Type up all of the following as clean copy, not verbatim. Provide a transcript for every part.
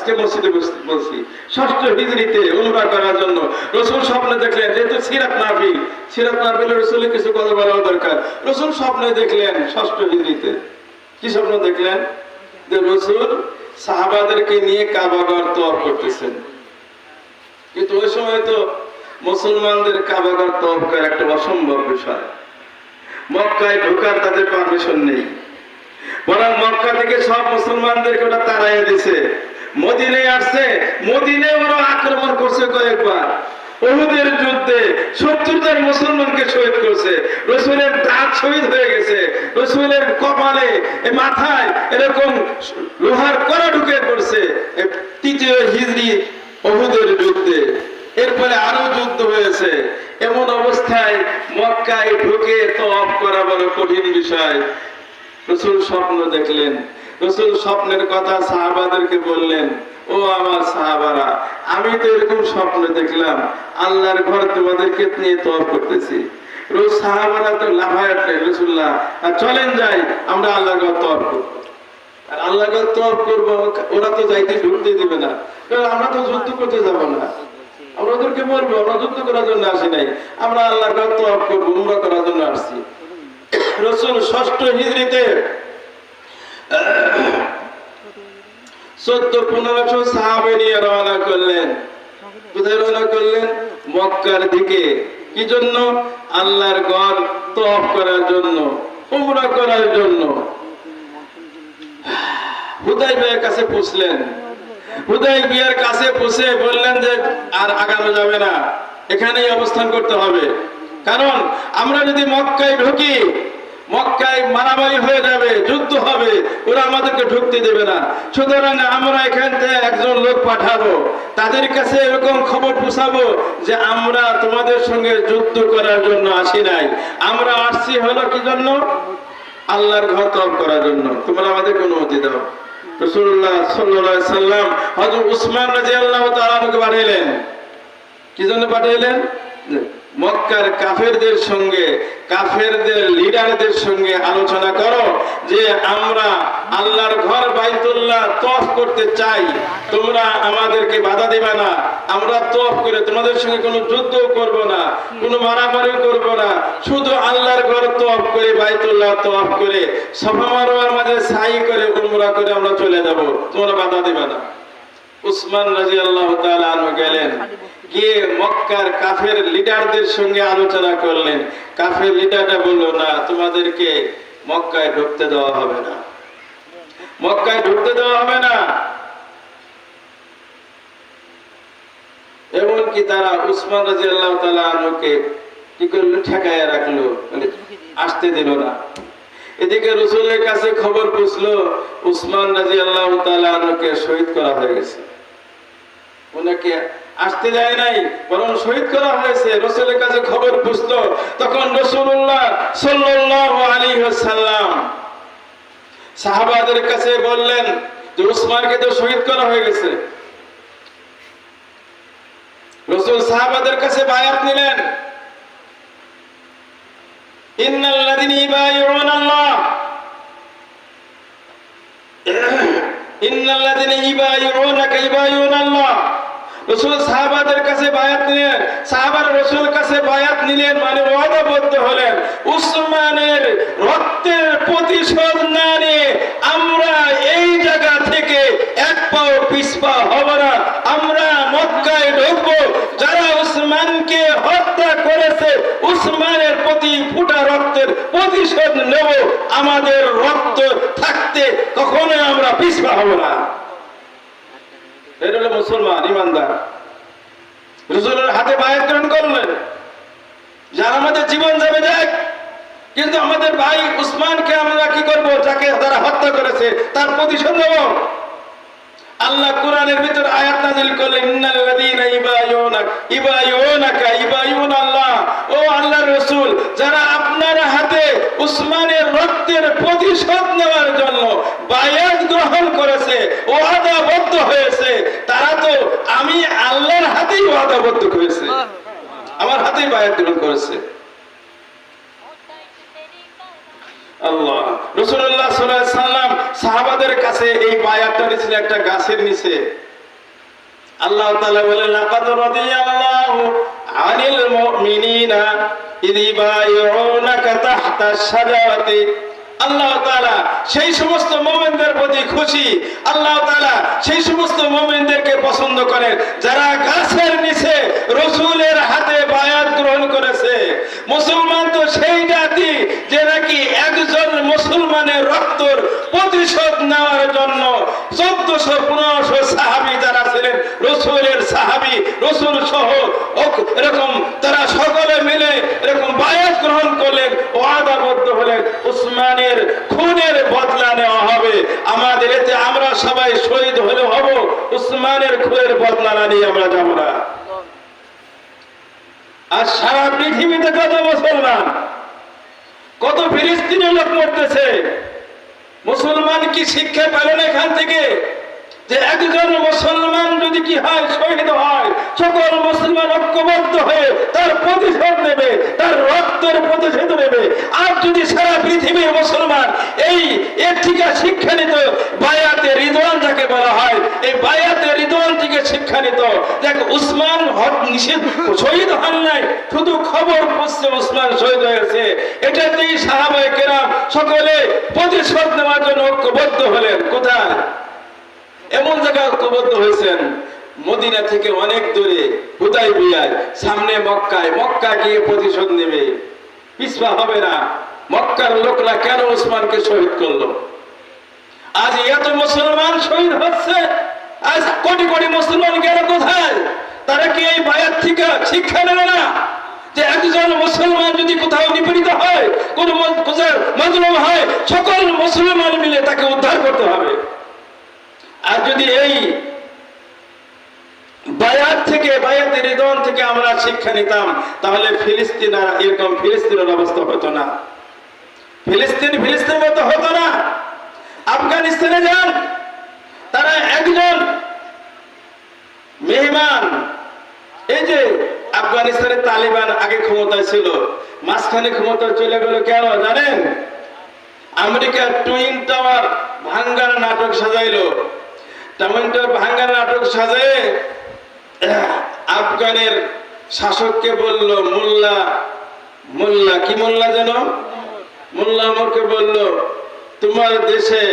আজকে মসজিদে বলছি 6ষ্ঠ হিজরিতে উমরা করার জন্য রাসূল স্বপ্নে দেখলেন, যেহেতু সিরাত নাবিল রাসূলের কিছু কথা বলা দরকার। রাসূল স্বপ্নে দেখলেন 6ষ্ঠ হিজরিতে, কি স্বপ্ন দেখলেন? যে রাসূল সাহাবাদেরকে নিয়ে কাবা ঘর তওয়াফ করতেছেন। কিন্তু ওই সময় তো মুসলমানদের কাবা ঘর তওয়াফ করা একটা অসম্ভব বিষয়। মক্কায় ঢোকার তাদের পারমিশন নেই, বরং মক্কা থেকে সব মুসলমানদেরকে ওটা তাড়াইয়া দিছে। মদিনায় আসছে, মদিনায় ওরা আক্রমণ করছে কয়েকবার। উহুদের যুদ্ধে 70 জন মুসলমানকে শহীদ করছে। রাসূলের দাঁত শহীদ হয়ে গেছে, রাসূলের কপালে মাথায় এরকম লোহার কড়া ঢুকে পড়ছে 3য় হিজরি উহুদের যুদ্ধে। এরপরে আরো যুদ্ধ হয়েছে। এমন অবস্থায় মক্কায় ঢুকে তওয়াফ করা বড় কঠিন বিষয়। রাসূল স্বপ্ন দেখলেন, রাসূল স্বপ্নের কথা সাহাবাদেরকে বললেন, ও আমার সাহাবারা, আমি তো এরকম স্বপ্ন দেখলাম, আল্লাহর ঘর তোমাদেরকে নিয়ে তওয়াফ করতেছি। রোজ সাহাবারা তো লাফায় উঠলেন, রাসূলুল্লাহ চলেন যাই, আমরা আল্লাহর ঘর তওয়াফ করব। আর আল্লাহর ঘর তওয়াফ করব, ওরা তো যাইতে ঢুকতে দিবে না, কারণ আমরা তো যুদ্ধ করতে যাব না। আমরা ওদেরকে বলবো আমরা যুদ্ধ করার জন্য আসি নাই, আমরা আল্লাহর ঘর তওয়াফ করব, উমরা করার জন্য আসছি। রাসূল 6ষ্ঠ হিজরিতে 14-1500 সাহাবী নিয়ে রওনা করলেন। কোথায় রওনা করলেন? মক্কার দিকে। কি জন্য? আল্লাহর ঘর তওয়াফ করার জন্য, উমরা করার জন্য। হুদায়বিয়ার কাছে পৌঁছলেন। হুদায়বিয়ার কাছে পৌঁছে বললেন যে আর আগানো যাবে না, এখানেই অবস্থান করতে হবে। কারণ আমরা যদি মক্কায় ঢুকি, মক্কায় মারামারি হয়ে যাবে, যুদ্ধ হবে, ওরা আমাদেরকে ঢুকতে দেবে না। সুতরাং আমরা এখান থেকে একজন লোক পাঠাবো, তাদের কাছে এরকম খবর পৌঁছাবো যে আমরা তোমাদের সঙ্গে যুদ্ধ করার জন্য আসি নাই, আমরা আসছি হলো কি জন্য? আল্লাহর ঘর তওয়াফ করার জন্য। তোমরা আমাদেরকে অনুমতি দাও। রাসূলুল্লাহ সাল্লাল্লাহু আলাইহি সাল্লাম হযরত উসমান রাদিয়াল্লাহু তাআলা আনহুকে পাঠাইলেন। কি জন্য পাঠাইলেন? মক্কার কাফেরদের সঙ্গে, কাফেরদের লিডারদের সঙ্গে আলোচনা করো যে আমরা আল্লাহর ঘর বাইতুল্লাহ তওয়াফ করতে চাই, তোমরা আমাদেরকে বাধা দিবে না, আমরা তওয়াফ করে তোমাদের সঙ্গে কোনো যুদ্ধ করব না, কোনো মারামারি করব না, শুধু আল্লাহর ঘর তওয়াফ করে, বাইতুল্লাহ তওয়াফ করে, সাফা মারওয়ার মাঝে সাই করে, উমরা করে আমরা চলে যাব, তোমরা বাধা দিবে না। উসমান রাদিয়াল্লাহু তাআলা আনহু গেলেন, গিয়ে মক্কার কাফের লিডারদের সঙ্গে আলোচনা করলেন। কাফের লিডাররা বলল, না, তোমাদেরকে মক্কায় ঢুকতে দেওয়া হবে না, মক্কায় ঢুকতে দেওয়া হবে না। এমনকি তারা উসমান রাদিয়াল্লাহু তাআলা আনহুকে কি করলো? ঠেকায় রাখলো, আসতে দিল না। এদিকে রাসূলের কাছে খবর পৌঁছলো উসমান রাদিয়াল্লাহু তাআলা আনহুকে শহীদ করা হয়ে গেছে। ওনাকে আসতে দেয় নাই, বরং শহীদ করা হয়েছে। রাসূলের কাছে খবর পৌঁছলো, তখন রাসূলুল্লাহ সাল্লাল্লাহু আলাইহি ওয়াসাল্লাম সাহাবাদের কাছে বললেন যে উসমানকে তো শহীদ করা হয়ে গেছে। রাসূল সাহাবাদের কাছে বায়াত নিলেন, ইন্নাল্লাযীনা ইবাইউনাল্লাহ, ইন্নাল্লাযীনা ইবাইউনাকা ইবাইউনাল্লাহ। রাসূল সাহাবাদের কাছে বায়াত নিলেন, সাহাবারা রাসূলের কাছে বায়াত নিলেন, মানে ওয়াদাবদ্ধ হলেন, উসমানের রক্তের প্রতিশোধ না নিয়ে আমরা এই জায়গা থেকে এক পাও পিছপা হব না, আমরা মক্কায় ঢুকবো। যারা উসমানকে হত্যা করেছে, উসমানের প্রতি ফুটা রক্তের প্রতিশোধ নেব, আমাদের রক্ত থাকতে কখনোই আমরা পিছপা হব না। এটা হলো মুসলমান ইমানদার। রাসূলের হাতে বায়াত গ্রহণ করলেন, যারা আমাদের জীবন যাবে যাক, কিন্তু আমাদের ভাই উসমানকে আমরা কি করব? যাকে তারা হত্যা করেছে তার প্রতিশোধ নেব। আল্লাহ কোরআনের ভিতর আয়াত নাযিল করলেন, ইন্নাল্লাযীনা ইবাইউনাকা ইবাইউনাল্লাহ। ও আল্লাহর রাসূল, যারা আপনার হাতে উসমানের রক্তের প্রতিশোধ নেওয়ার জন্য বায়াত গ্রহণ করেছে, ওয়াদাবদ্ধ হয়েছে, তারা তো আমি আল্লাহর হাতেই ওয়াদাবদ্ধ হয়েছে, আমার হাতেই বায়াত গ্রহণ করেছে। আল্লাহ রাসূলুল্লাহ সাল্লাল্লাহু আলাইহি সাল্লাম সাহাবাদের কাছে এই বায়াতটা দিয়েছিলেন একটা গাছের নিচে। আল্লাহ তাআলা বলেন লাকাদ রাদিয়াল্লাহু আনিল মুমিনিনা ইয ইবাইউনাকা তাহতাশ শাজারাতি। আল্লাহ তাআলা সেই সমস্ত মুমিনদের প্রতি খুশি, আল্লাহ তাআলা সেই সমস্ত মুমিনদেরকে পছন্দ করেন যারা গাছের নিচে রাসূলের হাতে বায়াত গ্রহণ করেছে। মুসলমান তো সেই জাতি যে নাকি একজন মুসলমানের রক্তের প্রতিশোধ নেওয়ার জন্য 1400-1500 সাহাবী যারা ছিলেন রাসূলের সাহাবী, রাসূল সহ এরকম তারা সকলে মিলে এরকম বায়াত গ্রহণ করলেন, ওয়াদাবদ্ধ হলেন উসমানের খুনের বদলা নেওয়া হবে। আমাদের এতে আমরা সবাই শহীদ হলে হব, উসমানের খুনের বদলা না নিয়ে আমরা যাব না। আর সারা পৃথিবীতে কত মুসলমান, কত ফিলিস্তিনি লোক মরতেছে। মুসলমান কি শিক্ষা পেলেন এখান থেকে যে একজন মুসলমান যদি কি হয় শহীদ হয়, সকল মুসলমান ঐক্যবদ্ধ হয়ে তার প্রতিশোধ নেবে, তার রক্তের প্রতিশোধ নেবে। আর যদি সারা পৃথিবীর মুসলমান এর থেকে শিক্ষা নিত, বায়াতে রিদওয়ান যাকে বলা হয়, এই বায়াতে রিদওয়ান থেকে শিক্ষা নিত। দেখ উসমান নিষেধ শহীদ হন নাই, শুধু খবর পড়ছে উসমান শহীদ হয়েছে, এটাতেই সাহাবায়ে কেরাম সকলে প্রতিশোধ নেওয়ার জন্য ঐক্যবদ্ধ হলেন। কোথায়? এমন জায়গায় ঐক্যবদ্ধ হয়েছেন মদিনা থেকে অনেক দূরে হুদায়বিয়ায়, সামনে মক্কায়। মক্কা গিয়ে প্রতিশোধ নেবে, পিছপা হবে না। মক্কার লোকরা কেন উসমানকে শহীদ করলো? আজ এত মুসলমান শহীদ হচ্ছে, আজ কোটি কোটি মুসলমান গেল কোথায়? তারা কি এই বায়াত থেকে শিক্ষা নেবে না যে একজন মুসলমান যদি কোথাও নিপীড়িত হয়, কোন মাজলুম হয়, সকল মুসলমান মিলে তাকে উদ্ধার করতে হবে? আর যদি এই বায়াত থেকে, বায়াতে রিদওয়ান থেকে আমরা শিক্ষা নিতাম, তাহলে ফিলিস্তিন আর এরকম ফিলিস্তিনের অবস্থা হতো না। ফিলিস্তিনের মতো হতো না। আফগানিস্তানে যান, তারা একজন মেহমান, এই যে আফগানিস্তানের তালিবান আগে ক্ষমতায় ছিল, মাঝখানে ক্ষমতা চলে গেল কেন জানেন? আমেরিকার টুইন টাওয়ার ভাঙ্গার নাটক সাজাইলো। টুইন টাওয়ার ভাঙ্গার নাটক সাজায় আফগানের শাসককে বলল, মোল্লা কি মোল্লা যেন, মোল্লা ওমরকে বলল, তোমার দেশে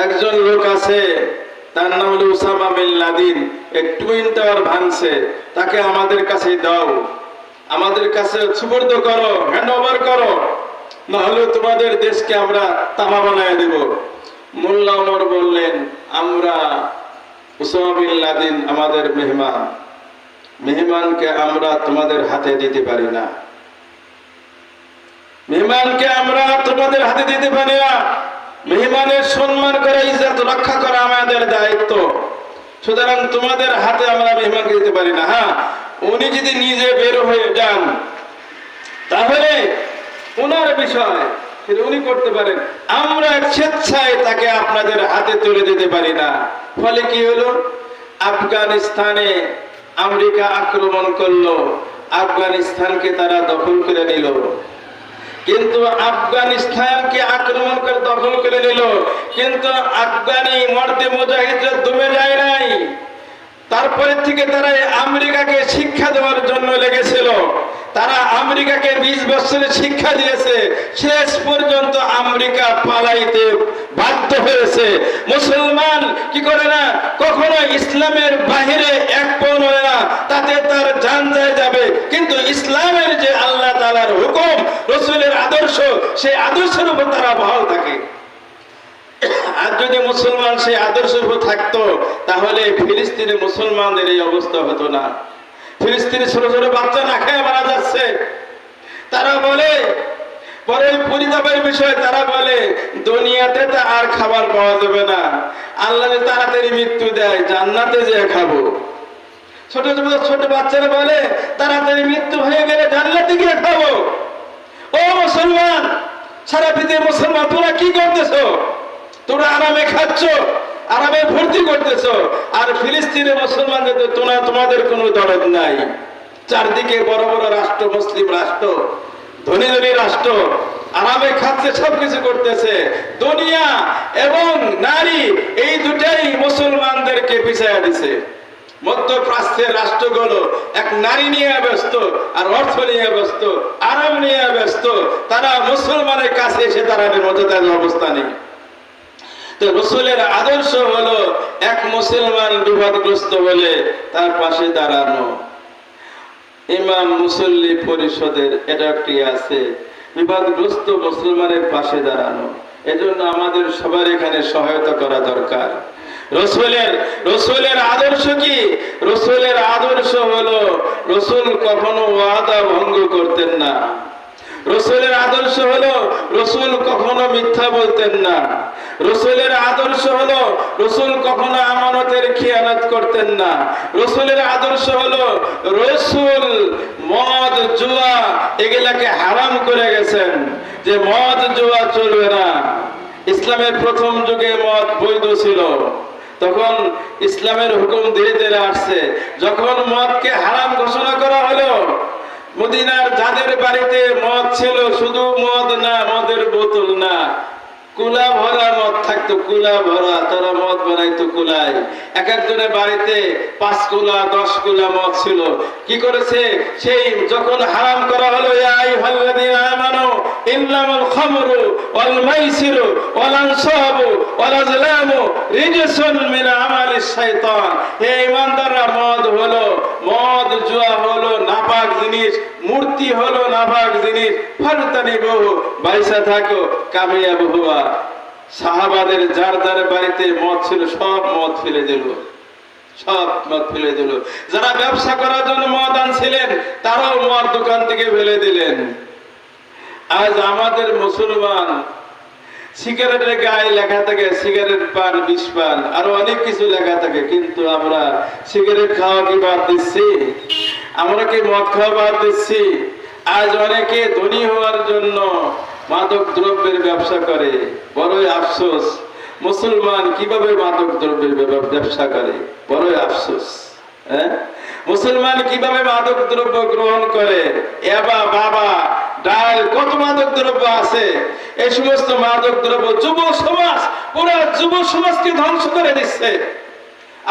একজন লোক আছে, তার নাম হলো ওসামা বিন লাদেন, এক টুইন টাওয়ার ভাঙছে, তাকে আমাদের কাছে দাও, আমাদের কাছে সুপর্দ করো, হ্যান্ড ওভার করো, নাহলে তোমাদের দেশকে আমরা তামা বানায় দেব। মোল্লা ওমর বললেন, আমরা ওসামা বিন লাদেন আমাদের মেহমানকে আমরা তোমাদের হাতে দিতে পারি না, মেহমানকে আমরা তোমাদের হাতে দিতে পারি না। মেহমানের সম্মান করা, ইজ্জত রক্ষা করা আমাদের দায়িত্ব, সুতরাং তোমাদের হাতে আমরা মেহমানকে দিতে পারি না। হ্যাঁ, উনি যদি নিজে বের হয়ে যান তাহলে ওনার বিষয় সেটা উনি করতে পারেন, আমরা স্বেচ্ছায় তাকে আপনাদের হাতে তুলে দিতে পারি না। ফলে কি হলো? আফগানিস্তানে আমেরিকা আক্রমণ করলো, আফগানিস্তানকে তারা দখল করে নিল। কিন্তু আফগানিস্তানকে আক্রমণ করে দখল করে নিল, কিন্তু আফগানি মর্দে মুজাহিদরা দমে যায় নাই। তারপরে থেকে তারা আমেরিকাকে শিক্ষা দেওয়ার জন্য লেগেছিল। তারা আমেরিকাকে 20 বছরের শিক্ষা দিয়েছে, শেষ পর্যন্ত আমেরিকা পালাইতে বাধ্য হয়েছে। মুসলমান কি করে না, কখনো ইসলামের বাহিরে এক পাও নড়ে না, তাতে তার জান যায় যাবে। কিন্তু ইসলামের যে আল্লাহ তাআলার হুকুম, রাসূলের আদর্শ, সেই আদর্শের উপর তারা বহাল থাকে। আর যদি মুসলমান সেই আদর্শের উপর থাকতো, তাহলে ফিলিস্তিনে মুসলমানদের এই অবস্থা হতো না। ফিলিস্তিনি ছোট ছোট বাচ্চা না খেয়ে মারা যাচ্ছে। তারা বলে, পরে পরিতাপের বিষয়, তারা বলে দুনিয়াতে তো আর খাবার পাওয়া যাবে না, আল্লাহ যদি তাড়াতাড়ি মৃত্যু দেয় জান্নাতে যেয়ে খাবো। ছোট ছোট বাচ্চারা বলে তাড়াতাড়ি মৃত্যু হয়ে গেলে জান্নাতে গিয়ে খাবো। ও মুসলমান, সারা পৃথিবীর মুসলমান, তোরা কি করতেছো? তোরা আরামে খাচ্ছ, আরামে ভর্তি করতেছো, আর ফিলিস্তিনের মুসলমানদের তোমাদের কোনো দরদ নাই। চারদিকে বড় বড় রাষ্ট্র, মুসলিম রাষ্ট্র, ধনী ধনী রাষ্ট্র, আরামে খাচ্ছে, সবকিছু করতেছে। দুনিয়া এবং নারী এই দুটাই মুসলমানদেরকে পিছাইয়া দিছে। মধ্যপ্রাচ্যের রাষ্ট্রগুলো এক নারী নিয়ে ব্যস্ত, আর অর্থ নিয়ে ব্যস্ত, আরাম নিয়ে ব্যস্ত। তারা মুসলমানের কাছে এসে দাঁড়ানোর মতো তাদের অবস্থা নেই। তো রসুলের আদর্শ হলো এক মুসলমান বিপদগ্রস্ত হলে তার পাশে দাঁড়ানো। ইমাম মুসল্লি পরিষদের এটা একটি আছে, বিপদগ্রস্ত মুসলমানের পাশে দাঁড়ানো। এজন্য আমাদের সবার এখানে সহায়তা করা দরকার। রসুলের আদর্শ কি? রসুলের আদর্শ হলো রসুল কখনো ওয়াদা ভঙ্গ করতেন না। রসুলের আদর্শ হলো রসুল কখনো মিথ্যা বলতেন না। রসুলের আদর্শ হলো রসুল কখনো আমানতের খেয়ানত করতেন না। রসুলের আদর্শ হলো রসুল মদ জুয়া এগুলাকে হারাম করে গেছেন, যে মদ জুয়া চলবে না। ইসলামের প্রথম যুগে মদ বৈধ ছিল, তখন ইসলামের হুকুম ধীরে ধীরে আসছে। যখন মদকে হারাম ঘোষণা করা হলো, মদিনার যাদের বাড়িতে মদ ছিল, শুধু মদ না, মদের বোতল না, কুলা ভরা মদ থাকতো, কুলা ভরা, তারা মদ বানাইতো কুলায়। এক একজনের বাড়িতে 5 কুলা 10 কুলা মদ ছিল। কি করেছে? সেই যখন হারাম করা হলো, ইয়া আইয়ুহাল্লাযীনা আমানু ইন্নামাল খামরু ওয়াল মাইসিরু ওয়াল আনসাবু ওয়াল আজলামু রিজসুন মিন আমালিশ শাইতান। হে ঈমানদাররা, মদ হলো, মদ জুয়া হলো নাপাক জিনিস, মূর্তি হলো নাপাক জিনিস। ফারতানিবুহু, বাইসা থাকো, কামিয়াব হওয়া। সাহাবাদের যার যার বাড়িতে মদ ছিল সব মদ ফেলে দিল, সব মদ ফেলে দিল। যারা ব্যবসা করার জন্য মদ আনছিলেন তারাও মদ দোকান থেকে ফেলে দিলেন। আজ আমাদের মুসলমান সিগারেটের গায়ে লেখা থাকে সিগারেট পান, বিষ পান, আরো অনেক কিছু লেখা থাকে, কিন্তু আমরা সিগারেট খাওয়া কি বাদ দিচ্ছি? আমরা কি মদ খাওয়া বাদ দিচ্ছি? আজ অনেকে ধনী হওয়ার জন্য মাদক দ্রব্যের ব্যবসা করে। বড়ই আফসোস, মুসলমান কিভাবে মাদক দ্রব্যের ব্যবসা করে, বড়ই আফসোস। মুসলমান কিভাবে মাদক দ্রব্য গ্রহণ করে? এবা, বাবা, ডাল, কত মাদক দ্রব্য আছে। এই সমস্ত মাদক দ্রব্য যুব সমাজ, পুরো যুব সমাজকে ধ্বংস করে দিচ্ছে।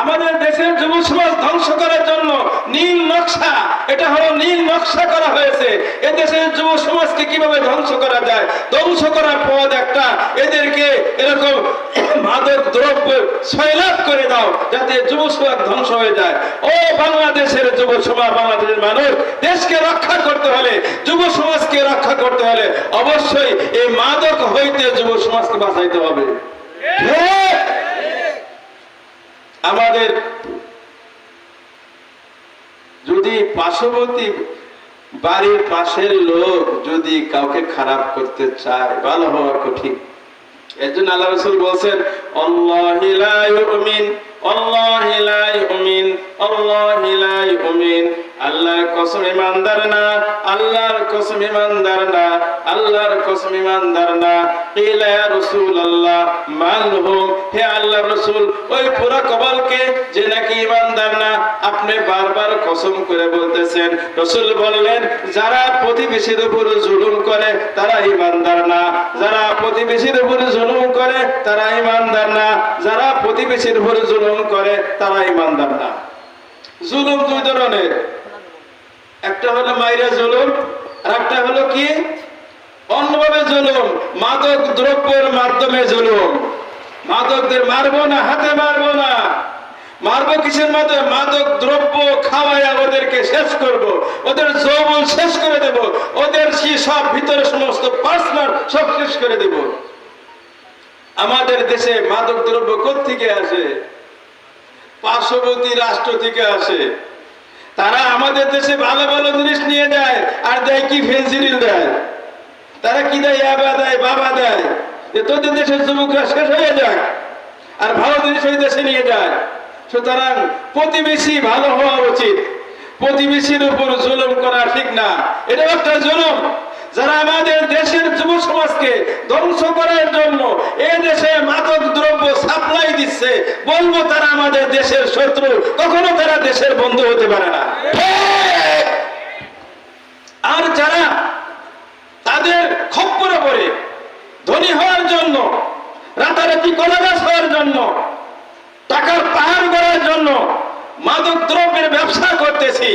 আমাদের দেশের যুব সমাজ ধ্বংস করার জন্য নীল নকশা, এটা হলো নীল নকশা করা হয়েছে। এদেশের যুব সমাজকে কিভাবে ধ্বংস করা যায়, ধ্বংস করার পথ একটা, এদেরকে এরকম মাদক দ্রব্য সয়লাভ করে দাও যাতে যুব সমাজ ধ্বংস হয়ে যায়। ও বাংলাদেশের যুব সমাজ, বাংলাদেশের মানুষ, দেশকে রক্ষা করতে হলে, যুব সমাজকে রক্ষা করতে হলে অবশ্যই এই মাদক হইতে যুব সমাজকে বাঁচাইতে হবে। আমাদের যদি পার্শ্ববর্তী বাড়ির পাশের লোক যদি কাউকে খারাপ করতে চায়, ভালো হওয়া কঠিন। এর জন্য আল্লাহ রাসূল বলছেন, আল্লাহি লা ইউমিন, আল্লাহি লা ইউমিন, আল্লাহি লা ইউমিন। আল্লাহর কসম ইমানদার না, আল্লাহর কসম ইমানদার না, আল্লাহর কসম ইমানদার না। ইলা ইয়া রাসূলুল্লাহ মানহুম, হে আল্লাহর রাসূল, ওই পুরা কবলকে যে নাকি ইমানদার না, আপনি বারবার কসম করে বলতেছেন। রাসূল বললেন, যারা প্রতিবেশীর উপর জুলুম করে তারা ইমানদার না, যারা প্রতিবেশীর উপর জুলুম করে তারা ইমানদার না, যারা প্রতিবেশীর উপর জুলুম করে তারা ইমানদার না। জুলুম দুই ধরনের, একটা হলো মাইরা জুলুম, আর একটা হলো কি অন্যভাবে জুলুম, মাদক দ্রব্যের মাধ্যমে জুলুম। মাদকদের মারবো না, হাতে মারবো না, মারবো কিসের মাধ্যমে? মাদক দ্রব্য খাওয়াইয়া ওদেরকে শেষ করব, ওদের যৌবন শেষ করে দেব, ওদের সব ভিতরে সমস্ত পার্সোনাল সব শেষ করে দেব। আমাদের দেশে মাদক দ্রব্য কোত্থেকে আসে? পার্শ্ববর্তী রাষ্ট্র থেকে আসে। তারা আমাদের দেশে ভালো ভালো জিনিস নিয়ে যায়, আর দেয় কি? ফেন্সিডিল দেয়। তারা কি দেয়? ইয়াবা দেয়, বাবা দেয়, যে তোদের দেশের যুবকরা শেষ হয়ে যায়, আর ভালো জিনিস ওই দেশে নিয়ে যায়। সুতরাং প্রতিবেশী ভালো হওয়া উচিত, প্রতিবেশীর উপর জুলুম করা ঠিক না, এটা একটা জুলুম। যারা আমাদের দেশের যুব সমাজকে ধ্বংস করার জন্য এই দেশে মাদক দ্রব্য সাপ্লাই দিচ্ছে, বলবো তারা আমাদের দেশের শত্রু, কখনো তারা দেশের বন্ধু হতে পারে না। আর যারা তাদের খপ্পরে পড়ে ধনী হওয়ার জন্য, রাতারাতি কলাগাছ হওয়ার জন্য, টাকার পাহাড় করার জন্য মাদক দ্রব্যের ব্যবসা করতেছি,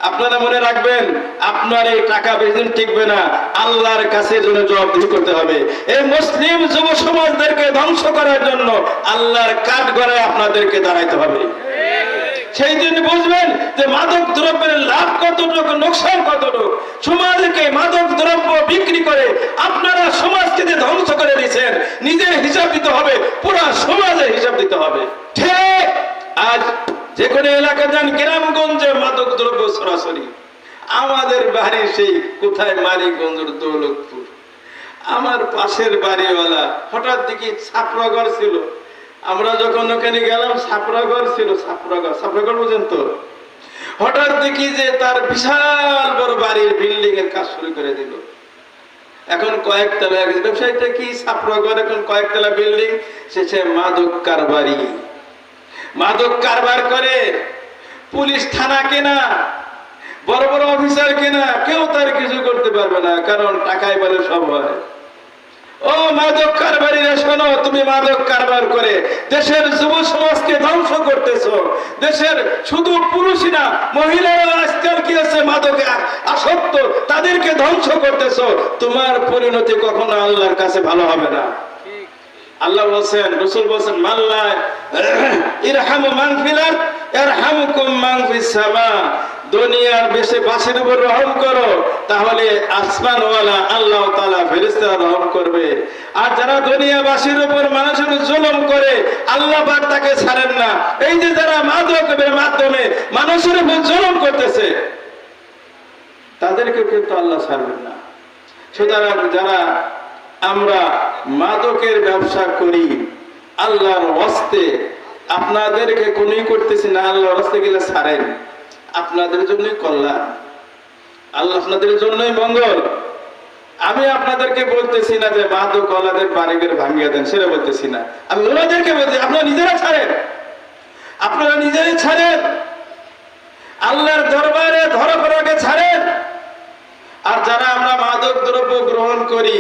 আপনারা মনে রাখবেন আপনার এই টাকা বেশিদিন টিকবে না, আল্লাহর কাছে জন্য জবাবদিহি করতে হবে। এই মুসলিম যুব সমাজদেরকে ধ্বংস করার জন্য আল্লাহর কাঠগড়ায় আপনাদেরকে দাঁড়াইতে হবে। সেই দিন বুঝবেন যে মাদক দ্রব্যের লাভ কতটুকু, নোকসান কতটুকু। সমাজকে মাদক দ্রব্য বিক্রি করে আপনারা সমাজকে যে ধ্বংস করে দিচ্ছেন, নিজের হিসাব দিতে হবে, পুরো সমাজের হিসাব দিতে হবে। ঠিক আজ যে কোনো এলাকা যান, গ্রামগঞ্জে মাদক দ্রব্য সরাসরি। আমাদের বাড়ি সেই কোথায়, মানিকগঞ্জের দৌলতপুর। আমার পাশের বাড়িওয়ালা হঠাৎ দেখি ছাপড়াঘর ছিল, আমরা যখন ওখানে গেলাম ছাপড়াঘর ছিল, ছাপড়াঘর বুঝেন তো। হঠাৎ দেখি যে তার বিশাল বড় বাড়ির বিল্ডিং এর কাজ শুরু করে দিল। এখন কয়েকতলা ব্যবসায়ীটা কি ছাপড়াঘর, এখন কয়েকতলা বিল্ডিং, সে মাদক কারবারি, মাদক কারবার করে। পুলিশ থানা কেনা, বড় বড় অফিসার কেনা, কেউ তার কিছু করতে পারবে না, কারণ টাকায় বলে সব হয়। ও মাদক কারবারিরা শোনো, তুমি মাদক কারবার করে দেশের যুব সমাজকে ধ্বংস করতেছো। দেশের শুধু পুরুষই না, মহিলারা আজকাল কি আছে মাদকে আসক্ত, তাদেরকে ধ্বংস করতেছো। তোমার পরিণতি কখনো আল্লাহর কাছে ভালো হবে না। আল্লাহ বলছেন, রাসূল বলছেন, মাল্লা ইরহামু মান ফিল আরদ ইরহামুকুম মান ফিস সামা। দুনিয়ার বেশে বাসের উপর রহম করো, তাহলে আসমানওয়ালা আল্লাহ তাআলা ফেরেশতারা রহম করবে। আর যারা দুনিয়াবাসীর উপর মানুষের জুলুম করে, আল্লাহ পাক তাকে ছাড়েন না। এই যে যারা মাদকের মাধ্যমে মানুষের উপর জুলুম করতেছে, তাদেরকে কিন্তু আল্লাহ ছাড়বেন না। সুতরাং যারা আমরা মাদকের ব্যবসা করি, আল্লাহর ওয়াস্তে আপনাদেরকে কোনই করতেছি না, আল্লাহর ওয়াস্তে গেলে ছাড়েন, আপনাদের জন্যই কল্যাণ, আল্লাহ আপনাদের জন্যই মঙ্গল। আমি আপনাদেরকে বলতেছি না যে মাদক ওয়ালাদের বাড়িঘর ভাঙিয়ে দেন, সেটা বলতেছি না। আমি ওনাদেরকে বলছি, আপনারা নিজেরা ছাড়েন, আপনারা নিজেরাই ছাড়েন, আল্লাহর দরবারে ধরা পড়াকে ছাড়েন। আর যারা আমরা মাদক দ্রব্য গ্রহণ করি,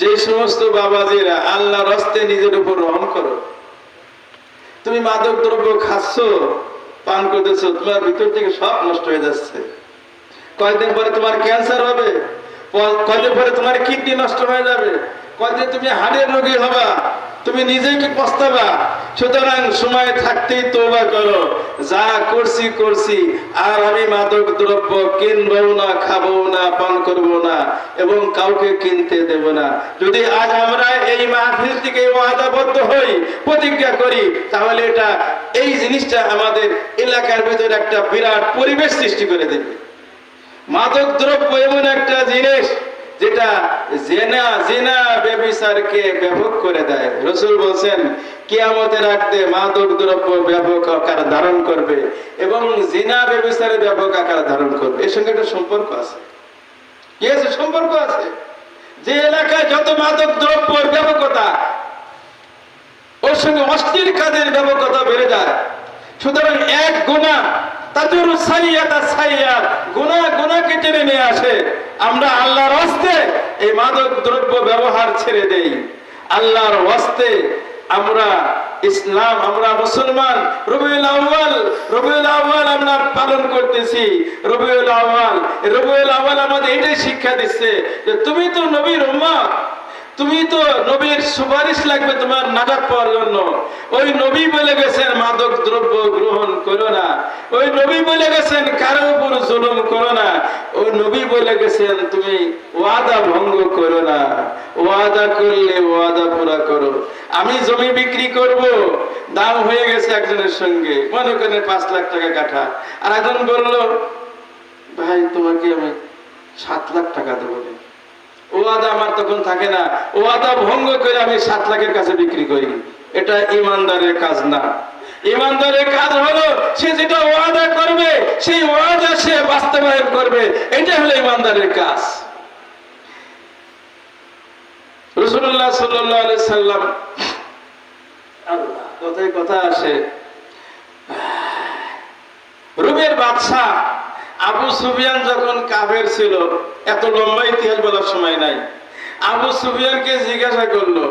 যে সমস্ত বাবাজিরা, আল্লাহর রাস্তে নিজের উপর রহম করো। তুমি মাদক দ্রব্য খাচ্ছ, পান করতেছো, তোমার ভিতর থেকে সব নষ্ট হয়ে যাচ্ছে। কয়েকদিন পরে তোমার ক্যান্সার হবে, কয়েকদিন পরে তোমার কিডনি নষ্ট হয়ে যাবে, কয়েকদিন তুমি হাড়ের রোগী হবা, তুমি নিজেই কি পস্তাবা। সুতরাং সময় থাকতেই তওবা করো, যা করছি করছি, আর আমি মাদক দ্রব্য কিনবো না, খাবো না, পান করবো না, এবং কাউকে কিনতে দেব না। যদি আজ আমরা এই মাহফিল থেকে ওয়াদাবদ্ধ হই, প্রতিজ্ঞা করি, তাহলে এটা এই জিনিসটা আমাদের এলাকার ভিতরে একটা বিরাট পরিবেশ সৃষ্টি করে দেবে। মাদক দ্রব্য এমন একটা জিনিস যেটা জিনা ব্যভিচারকে ব্যাপক করে দেয়। রাসূল বলেন, কিয়ামতের আগে মাদক দ্রব্য ব্যাপক আকার ধারণ করবে এবং জিনা ব্যভিচারের ব্যাপক আকার ধারণ করবে। এর সঙ্গে একটা সম্পর্ক আছে। কি আছে? সম্পর্ক আছে। যে এলাকায় যত মাদক দ্রব্যের ব্যাপকতা, ওর সঙ্গে অশ্লীল কাজের ব্যাপকতা বেড়ে যায়। সুতরাং এক গুনাহ তাজুর সাইয়্যাতা সাইয়্যাত, গুনাহকে টেনে নিয়ে আসে। আমরা আল্লাহর ওয়াস্তে এই মাদক দ্রব্য ব্যবহার ছেড়ে দেই। আল্লাহর ওয়াস্তে আমরা ইসলাম, আমরা মুসলমান, রবিউল আউয়াল আমরা পালন করতেছি। রবিউল আউয়াল আমাদের এটাই শিক্ষা দিচ্ছে যে তুমি তো নবীর উম্মত, তুমি তো নবীর সুপারিশ লাগবে তোমার নাজাত পাওয়ার জন্য। ওই নবী বলে গেছেন মাদক দ্রব্য গ্রহণ করো না, ওই নবী বলে গেছেন কারো উপর জুলুম করো না, ওই নবী বলে গেছেন তুমি ওয়াদা ভঙ্গ করো না, ওয়াদা করলে ওয়াদা পুরা করো। আমি জমি বিক্রি করব, দাম হয়ে গেছে একজনের সঙ্গে, মনে করেন 5 লাখ টাকা কাঠা, আর একজন বলল ভাই তোমাকে আমি 7 লাখ টাকা দেবো। ওয়াদা আমার তখন থাকে না, ওয়াদা ভঙ্গ করে আমি 7 লাখের কাছে বিক্রি করি। এটা ইমানদারের কাজ না। ইমানদারের কাজ হলো সে যেটা ওয়াদা করবে সেই ওয়াদা সে বাস্তবায়ন করবে, এটা হলো ইমানদারের কাজ। রাসূলুল্লাহ সাল্লাল্লাহু আলাইহি সাল্লাম, আল্লাহ কথায় কথা আসে, রোমের বাদশা আবু সুফিয়ান যখন কাফের ছিল, এত লম্বা ইতিহাস বলার সময় নাই, আবু সুফিয়ানকে জিজ্ঞাসা করলো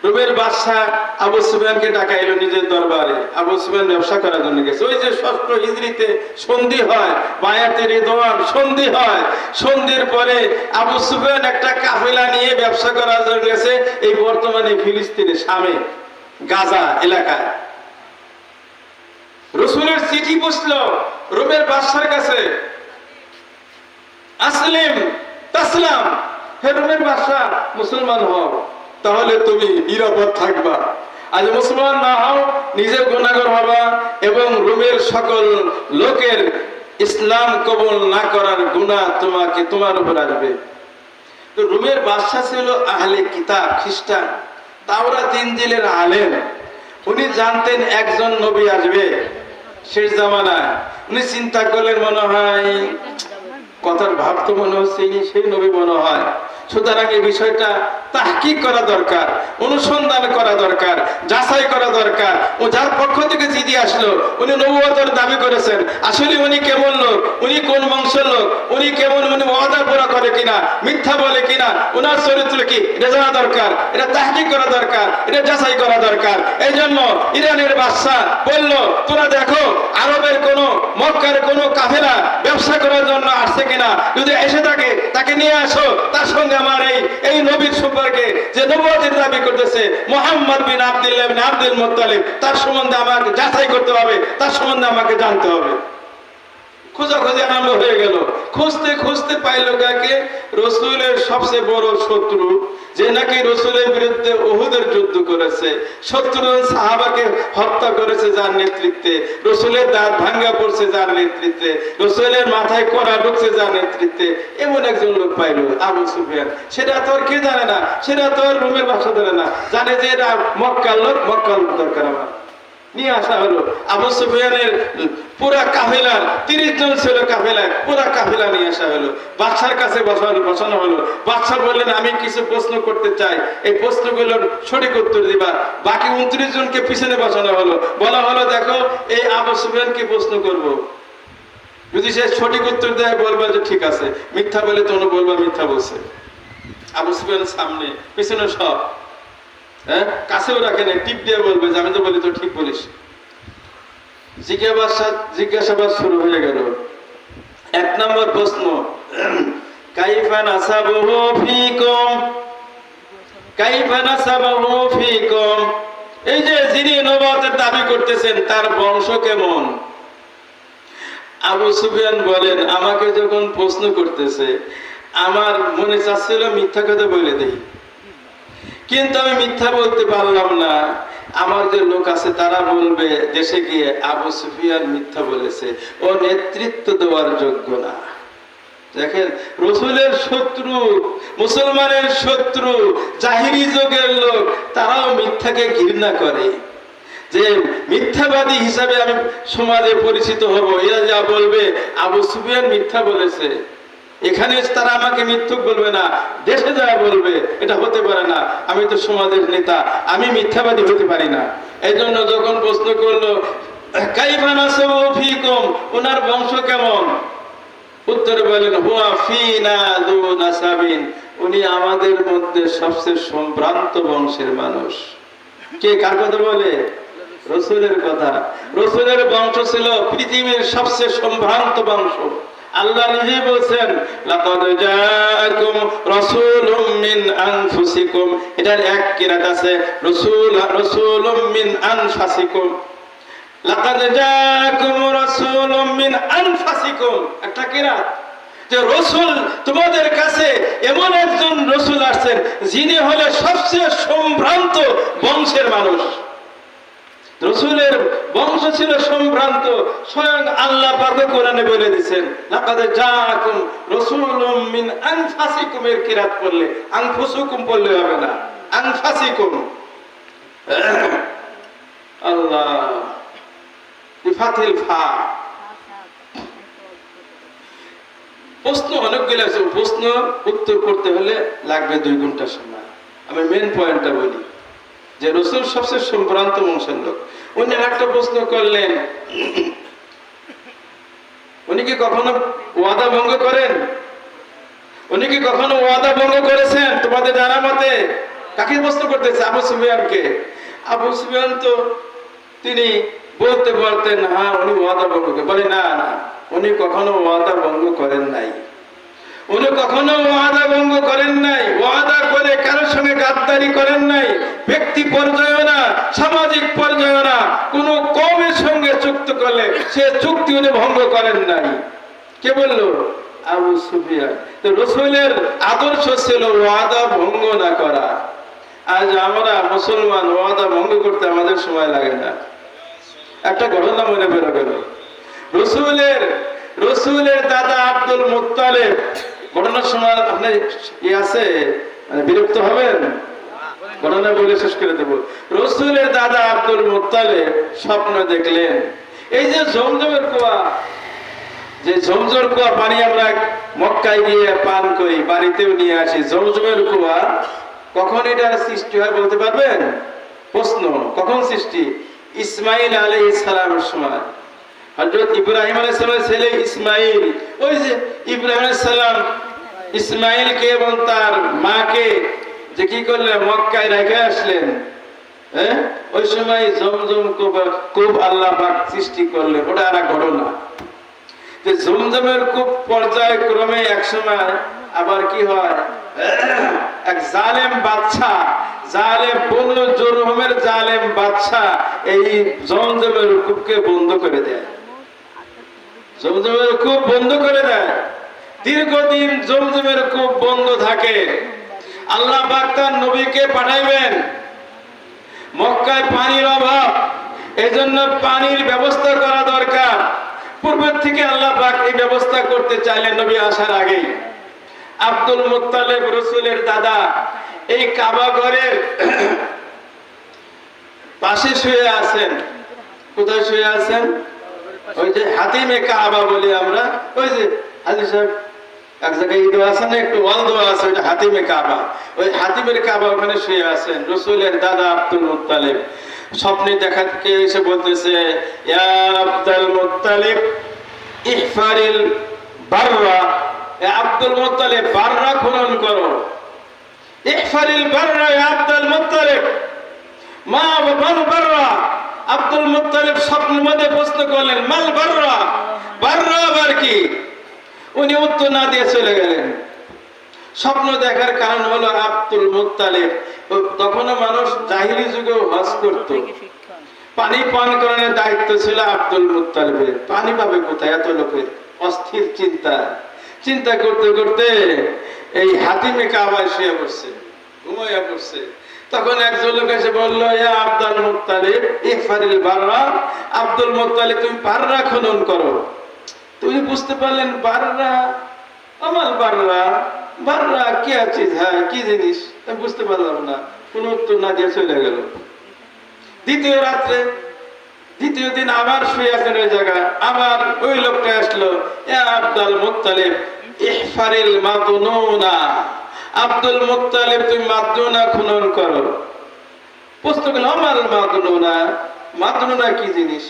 রোমের বাদশা আবু সুফিয়ানকে ডাকাইলো নিজের দরবারে। আবু সুফিয়ান ব্যবসা করার জন্য গেছে। ওই যে ষষ্ঠ হিজরিতে সন্ধি হয়, বায়াতের রিদওয়ান সন্ধি হয়। সন্ধির পরে আবু সুফিয়ান একটা কাফেলা নিয়ে ব্যবসা করার জন্য গেছে এই বর্তমানে ফিলিস্তিনে শামে গাজা এলাকায়। রাসূলের চিঠি পৌঁছলো রোমের বাদশার কাছে, আসলিম তাসলাম, হে রোমের বাদশা মুসলমান হও, তাহলে তুমি নিরাপদ থাকবা। আজ মুসলমান না হও নিজে গুনাহগার হবা এবং রোমের সকল লোকের ইসলাম কবুল না করার গুনাহ তোমার উপর আসবে। তো রোমের বাদশা ছিল আহলে কিতাব, খ্রিস্টান, তাওরাত ইনজিলের আলেম। উনি জানতেন একজন নবী আসবে শেষ জামানায়। উনি চিন্তা করলেন মনে হয় কথার ভাব তো মনে হচ্ছে সেই নবী মনে হয়, সুতরাং এই বিষয়টা তাহকিক করা দরকার, অনুসন্ধান করা দরকার, যাচাই করা দরকার। ও যার পক্ষ থেকে চিঠি আসলো উনি নবুয়তের দাবি করেছেন, আসলে উনি কেমন লোক, উনি কোন বংশের লোক, উনি কেমন, উনি ওয়াদা পুরা করে কিনা, মিথ্যা বলে কিনা, ওনার চরিত্র কি, এটা জানা দরকার, এটা তাহকিক করা দরকার, এটা যাচাই করা দরকার। এই জন্য ইরানের বাদশা বলল, তোরা দেখো আরবের কোন মক্কার কোন কাফেলা ব্যবসা করার জন্য আসছে কিনা, যদি এসে থাকে তাকে নিয়ে আসো, তার সঙ্গে আমার এই নবীর সম্পর্কে যে নবুয়তের দাবি করতেছে মুহাম্মদ বিন আব্দুল্লাহ বিন আব্দুল মুত্তালিব, তার সম্বন্ধে আমাকে যাচাই করতে হবে, তার সম্বন্ধে আমাকে জানতে হবে। খোঁজাখুঁজি আরম্ভ হয়ে গেল। খুঁজতে খুঁজতে পাইল কাকে, রাসূলের সবচেয়ে বড় শত্রু, যে নাকি রাসূলের বিরুদ্ধে উহুদের যুদ্ধ করেছে, 70 জন সাহাবাকে হত্যা করেছে যার নেতৃত্বে, রাসূলের দাঁত ভাঙা পড়ছে যার নেতৃত্বে, রাসূলের মাথায় কড়া ঢুকছে যার নেতৃত্বে, এমন একজন লোক পাইল আবু সুফিয়ান। সেটা তো আর কে জানে না, সেটা তো আর রোমের ভাষা জানে না, জানে যে এটা মক্কার লোক, মক্কার লোক দরকার আমার। নিয়ে আসা হলো আবু সুফিয়ানের পুরা কাফেলার 30 জন ছিল কাফেলায়, পুরা কাফেলা নিয়ে আসা হলো, বাদশার কাছে বসানো হলো। বাদশা বললেন, আমি কিছু প্রশ্ন করতে চাই, এই প্রশ্নগুলোর সঠিক উত্তর দিবা। বাকি 29 জনকে পিছনে বসানো হলো, বলা হলো দেখো এই আবু সুফিয়ানকে প্রশ্ন করব, যদি সে সঠিক উত্তর দেয় বলবা যে ঠিক আছে, মিথ্যা বলে তোমরা বলবা মিথ্যা বলছে। আবু সুফিয়ানের সামনে পিছনে সব, হ্যাঁ, কাছেও রাখে না, টিপ দিয়ে বলবে যে আমি তো বলি তো ঠিক বলিস। জিজ্ঞাসাবাদ শুরু হয়ে গেল। 1 নম্বর প্রশ্ন, কাইফা নাসাবুহু ফীকুম, কাইফা নাসাবুহু ফীকুম, এই যে যিনি নবুয়তের দাবি করতেছেন তার বংশ কেমন? আবু সুফিয়ান বলেন, আমাকে যখন প্রশ্ন করতেছে আমার মনে চাচ্ছিল মিথ্যা কথা বলে দেই, কিন্তু আমি মিথ্যা বলতে পারলাম না। আমার যে লোক আছে তারা বলবে দেশে গিয়ে আবু সুফিয়ান মিথ্যা বলেছে, ও নেতৃত্ব দেওয়ার যোগ্য না। দেখেন, রাসূলের শত্রু, মুসলমানের শত্রু, জাহিরি যুগের লোক, তারাও মিথ্যাকে ঘৃণা করে। যে মিথ্যাবাদী হিসাবে আমি সমাজে পরিচিত হব, এরা যা বলবে আবু সুফিয়ান মিথ্যা বলেছে, এখানে তারা আমাকে মিথ্যুক বলবে না, দেশে যারা বলবে এটা হতে পারে না, আমি তো সমাজের নেতা, আমি মিথ্যাবাদী হতে পারি না। এই জন্য যখন প্রশ্ন করলো কাইফা নাসাবু ফীকুম, ওনার বংশ কেমন, উত্তরে বলেন হুয়া ফীনা যু নাসাবিন, উনি আমাদের মধ্যে সবচেয়ে সম্ভ্রান্ত বংশের মানুষ। কে কার কথা বলে? রাসূলের কথা। রাসূলের বংশ ছিল পৃথিবীর সবচেয়ে সম্ভ্রান্ত বংশ। আল্লাহ নিজে বলছেন, লাকাদ জাআকুম রাসূলুম মিন আনফুসিকুম, এটার এক কিরাত আছে রাসূলুম মিন আনফুসিকুম, লাকাদ জাআকুম রাসূলুম মিন আনফুসিকুম, একটা কিরাত যে রাসূল তোমাদের কাছে এমন একজন রাসূল আসছেন যিনি হলেন সবচেয়ে সম্ভ্রান্ত বংশের মানুষ। রাসূলের বংশ ছিল সম্ভ্রান্ত, স্বয়ং আল্লাহ পাক কোরআনে বলে দিয়েছেন লাকাদ জাআকুম রাসূলুম মিন আনফুসিকুম, এর কিরাত পড়লে আনফুসুকুম পড়লে হবে না, আনফুসিকুম। আল্লাহ বিফাতিল ফা। প্রশ্ন অনেকগুলো আছে, প্রশ্ন উত্তর করতে হলে লাগবে 2 ঘন্টা সময়। আমি মেন পয়েন্টটা বলি যে রাসূল সবচেয়ে সম্ভ্রান্ত বংশের লোক। উনি একটা প্রশ্ন করলেন, উনি কি কখনো ওয়াদা ভঙ্গ করেন? উনি কি কখনো ওয়াদা ভঙ্গ করেছেন তোমাদের জানা মতে? কাকে প্রশ্ন করতেছে? আবু সুফিয়ানকে। আবু সুফিয়ান তো তিনি বলতে বলতেন হ্যাঁ উনি ওয়াদা ভঙ্গ করে, বলে না না উনি কখনো ওয়াদা ভঙ্গ করেন নাই, উনি কখনো ওয়াদা ভঙ্গ করেন নাই, ওয়াদা করে কারোর সঙ্গে গাদ্দারি করেন নাই, ব্যক্তি পর্যায়েও না, সামাজিক পর্যায়েও না, কোন কওমের সঙ্গে চুক্তি করলে সে চুক্তি উনি ভঙ্গ করেন নাই। কে বললো? আবু সুফিয়ান। তো রাসূলের আদর্শ ছিল ওয়াদা ভঙ্গ না করা। আজ আমরা মুসলমান ওয়াদা ভঙ্গ করতে আমাদের সময় লাগে না। একটা ঘটনা মনে পড়ে গেল, রসুলের দাদা আব্দুল মুত্তালিব, ঘটনার সময় আপনি আছে মানে বিরক্ত হবেন, ঘটনা বলে শেষ করে দেব। রসুলের দাদা আব্দুল মুত্তালিব স্বপ্ন দেখলেন এই যে জমজমের কুয়া, যে জমজমের কুয়া পানি আমরা মক্কায় গিয়ে পান করি, বাড়িতেও নিয়ে আসি, জমজমের কুয়া কখন এটা সৃষ্টি হয় বলতে পারবেন? প্রশ্ন, কখন সৃষ্টি? ইসমাইল আলাইহিস সালামের সময়। হযরত ইব্রাহিম আলাইহিস সালামের ছেলে ইসমাইল, ওই যে ইব্রাহিম আলাইহিস সালাম ইসমাইলকে এবং তার মাকে যে কি করলেন মক্কায় রেখে আসলেন, হ্যাঁ ওই সময় জমজম কূপ আল্লাহ পাক সৃষ্টি করলেন। ওটা আর এক ঘটনা। যে জমজমের কূপ পর্যায়ক্রমে এক সময় আবার কি হয়, এক জালেম বাদশা, জালেম বনু জুরহুমের জালেম বাদশা এই জমজমের কূপকে বন্ধ করে দেয়, জমজমের কূপ বন্ধ করে দেয়। দীর্ঘদিন জমজমের কূপ বন্ধ থাকে। আল্লাহ পাক তার নবীকে পাঠাইবেন, মক্কায় পানির অভাব, এজন্য পানির ব্যবস্থা করা দরকার। পূর্বের থেকে আল্লাহ পাক এই ব্যবস্থা করতে চাইলেন নবী আসার আগেই। আব্দুল মুত্তালিব রাসূলের দাদা এই কাবা ঘরের পাশে শুয়ে আছেন। কোথায় শুয়ে আছেন? ওই যে হাতিমে কাবা বলি আমরা, ওই যে হাজি সাহেব এক জায়গায় ঈদ আছে না, একটু ওয়াল দেওয়া আছে, ওইটা হাতিমে কাবা, ওই হাতিমের কাবা ওখানে শুয়ে আছেন রাসূলের দাদা আব্দুল মুত্তালিব। স্বপ্নে দেখাকে এসে বলতেছে ইয়া আব্দুল মুত্তালিব ইহফারিল বাররা, এ আব্দুল মুত্তালিব বাররা খনন করো। ইহফারিল বাররা ইয়া আব্দুল মুত্তালিব, মা বাল বাররা। আব্দুল মুত্তালিব স্বপ্নের মধ্যে প্রশ্ন করলেন মাল বাররা, বাররা আবার কি? উনি উত্তর না দিয়ে চলে গেলেন। স্বপ্ন দেখার কারণ হলো আব্দুল মুত্তালিব তখনও মানুষ জাহিলি যুগেও হজ করত, পানি পান করানোর দায়িত্ব ছিল আব্দুল মুত্তালিবের। পানি পাবে কোথায় এত লোকের? অস্থির চিন্তা করতে করতে এই হাতিমে কাবায় শুয়ে পড়ছে, ঘুমাইয়া পড়ছে। তখন একজন লোক এসে বললো ইয়া আব্দুল মুত্তালিব ইহফারিল বাররা, আব্দুল মুত্তালিব তুমি বাররা খনন করো। তুমি বুঝতে পারলেন বাররা, আমাল বাররা, বাররা কি আছে, হ্যাঁ কি জিনিস বুঝতে পারলাম না। কোন উত্তর না দিয়ে চলে গেল। দ্বিতীয় রাত্রে, দ্বিতীয় দিন আবার শুয়ে আছেন ওই জায়গায়, আবার ওই লোকটা আসলো ইয়া আব্দুল মুত্তালিব ইহফারিল মাদনুনা, আব্দুল মুত্তালিব তুমি মাদনুনা খনন করো। প্রশ্ন করল আমাল মাদনুনা, মাদনুনা কি জিনিস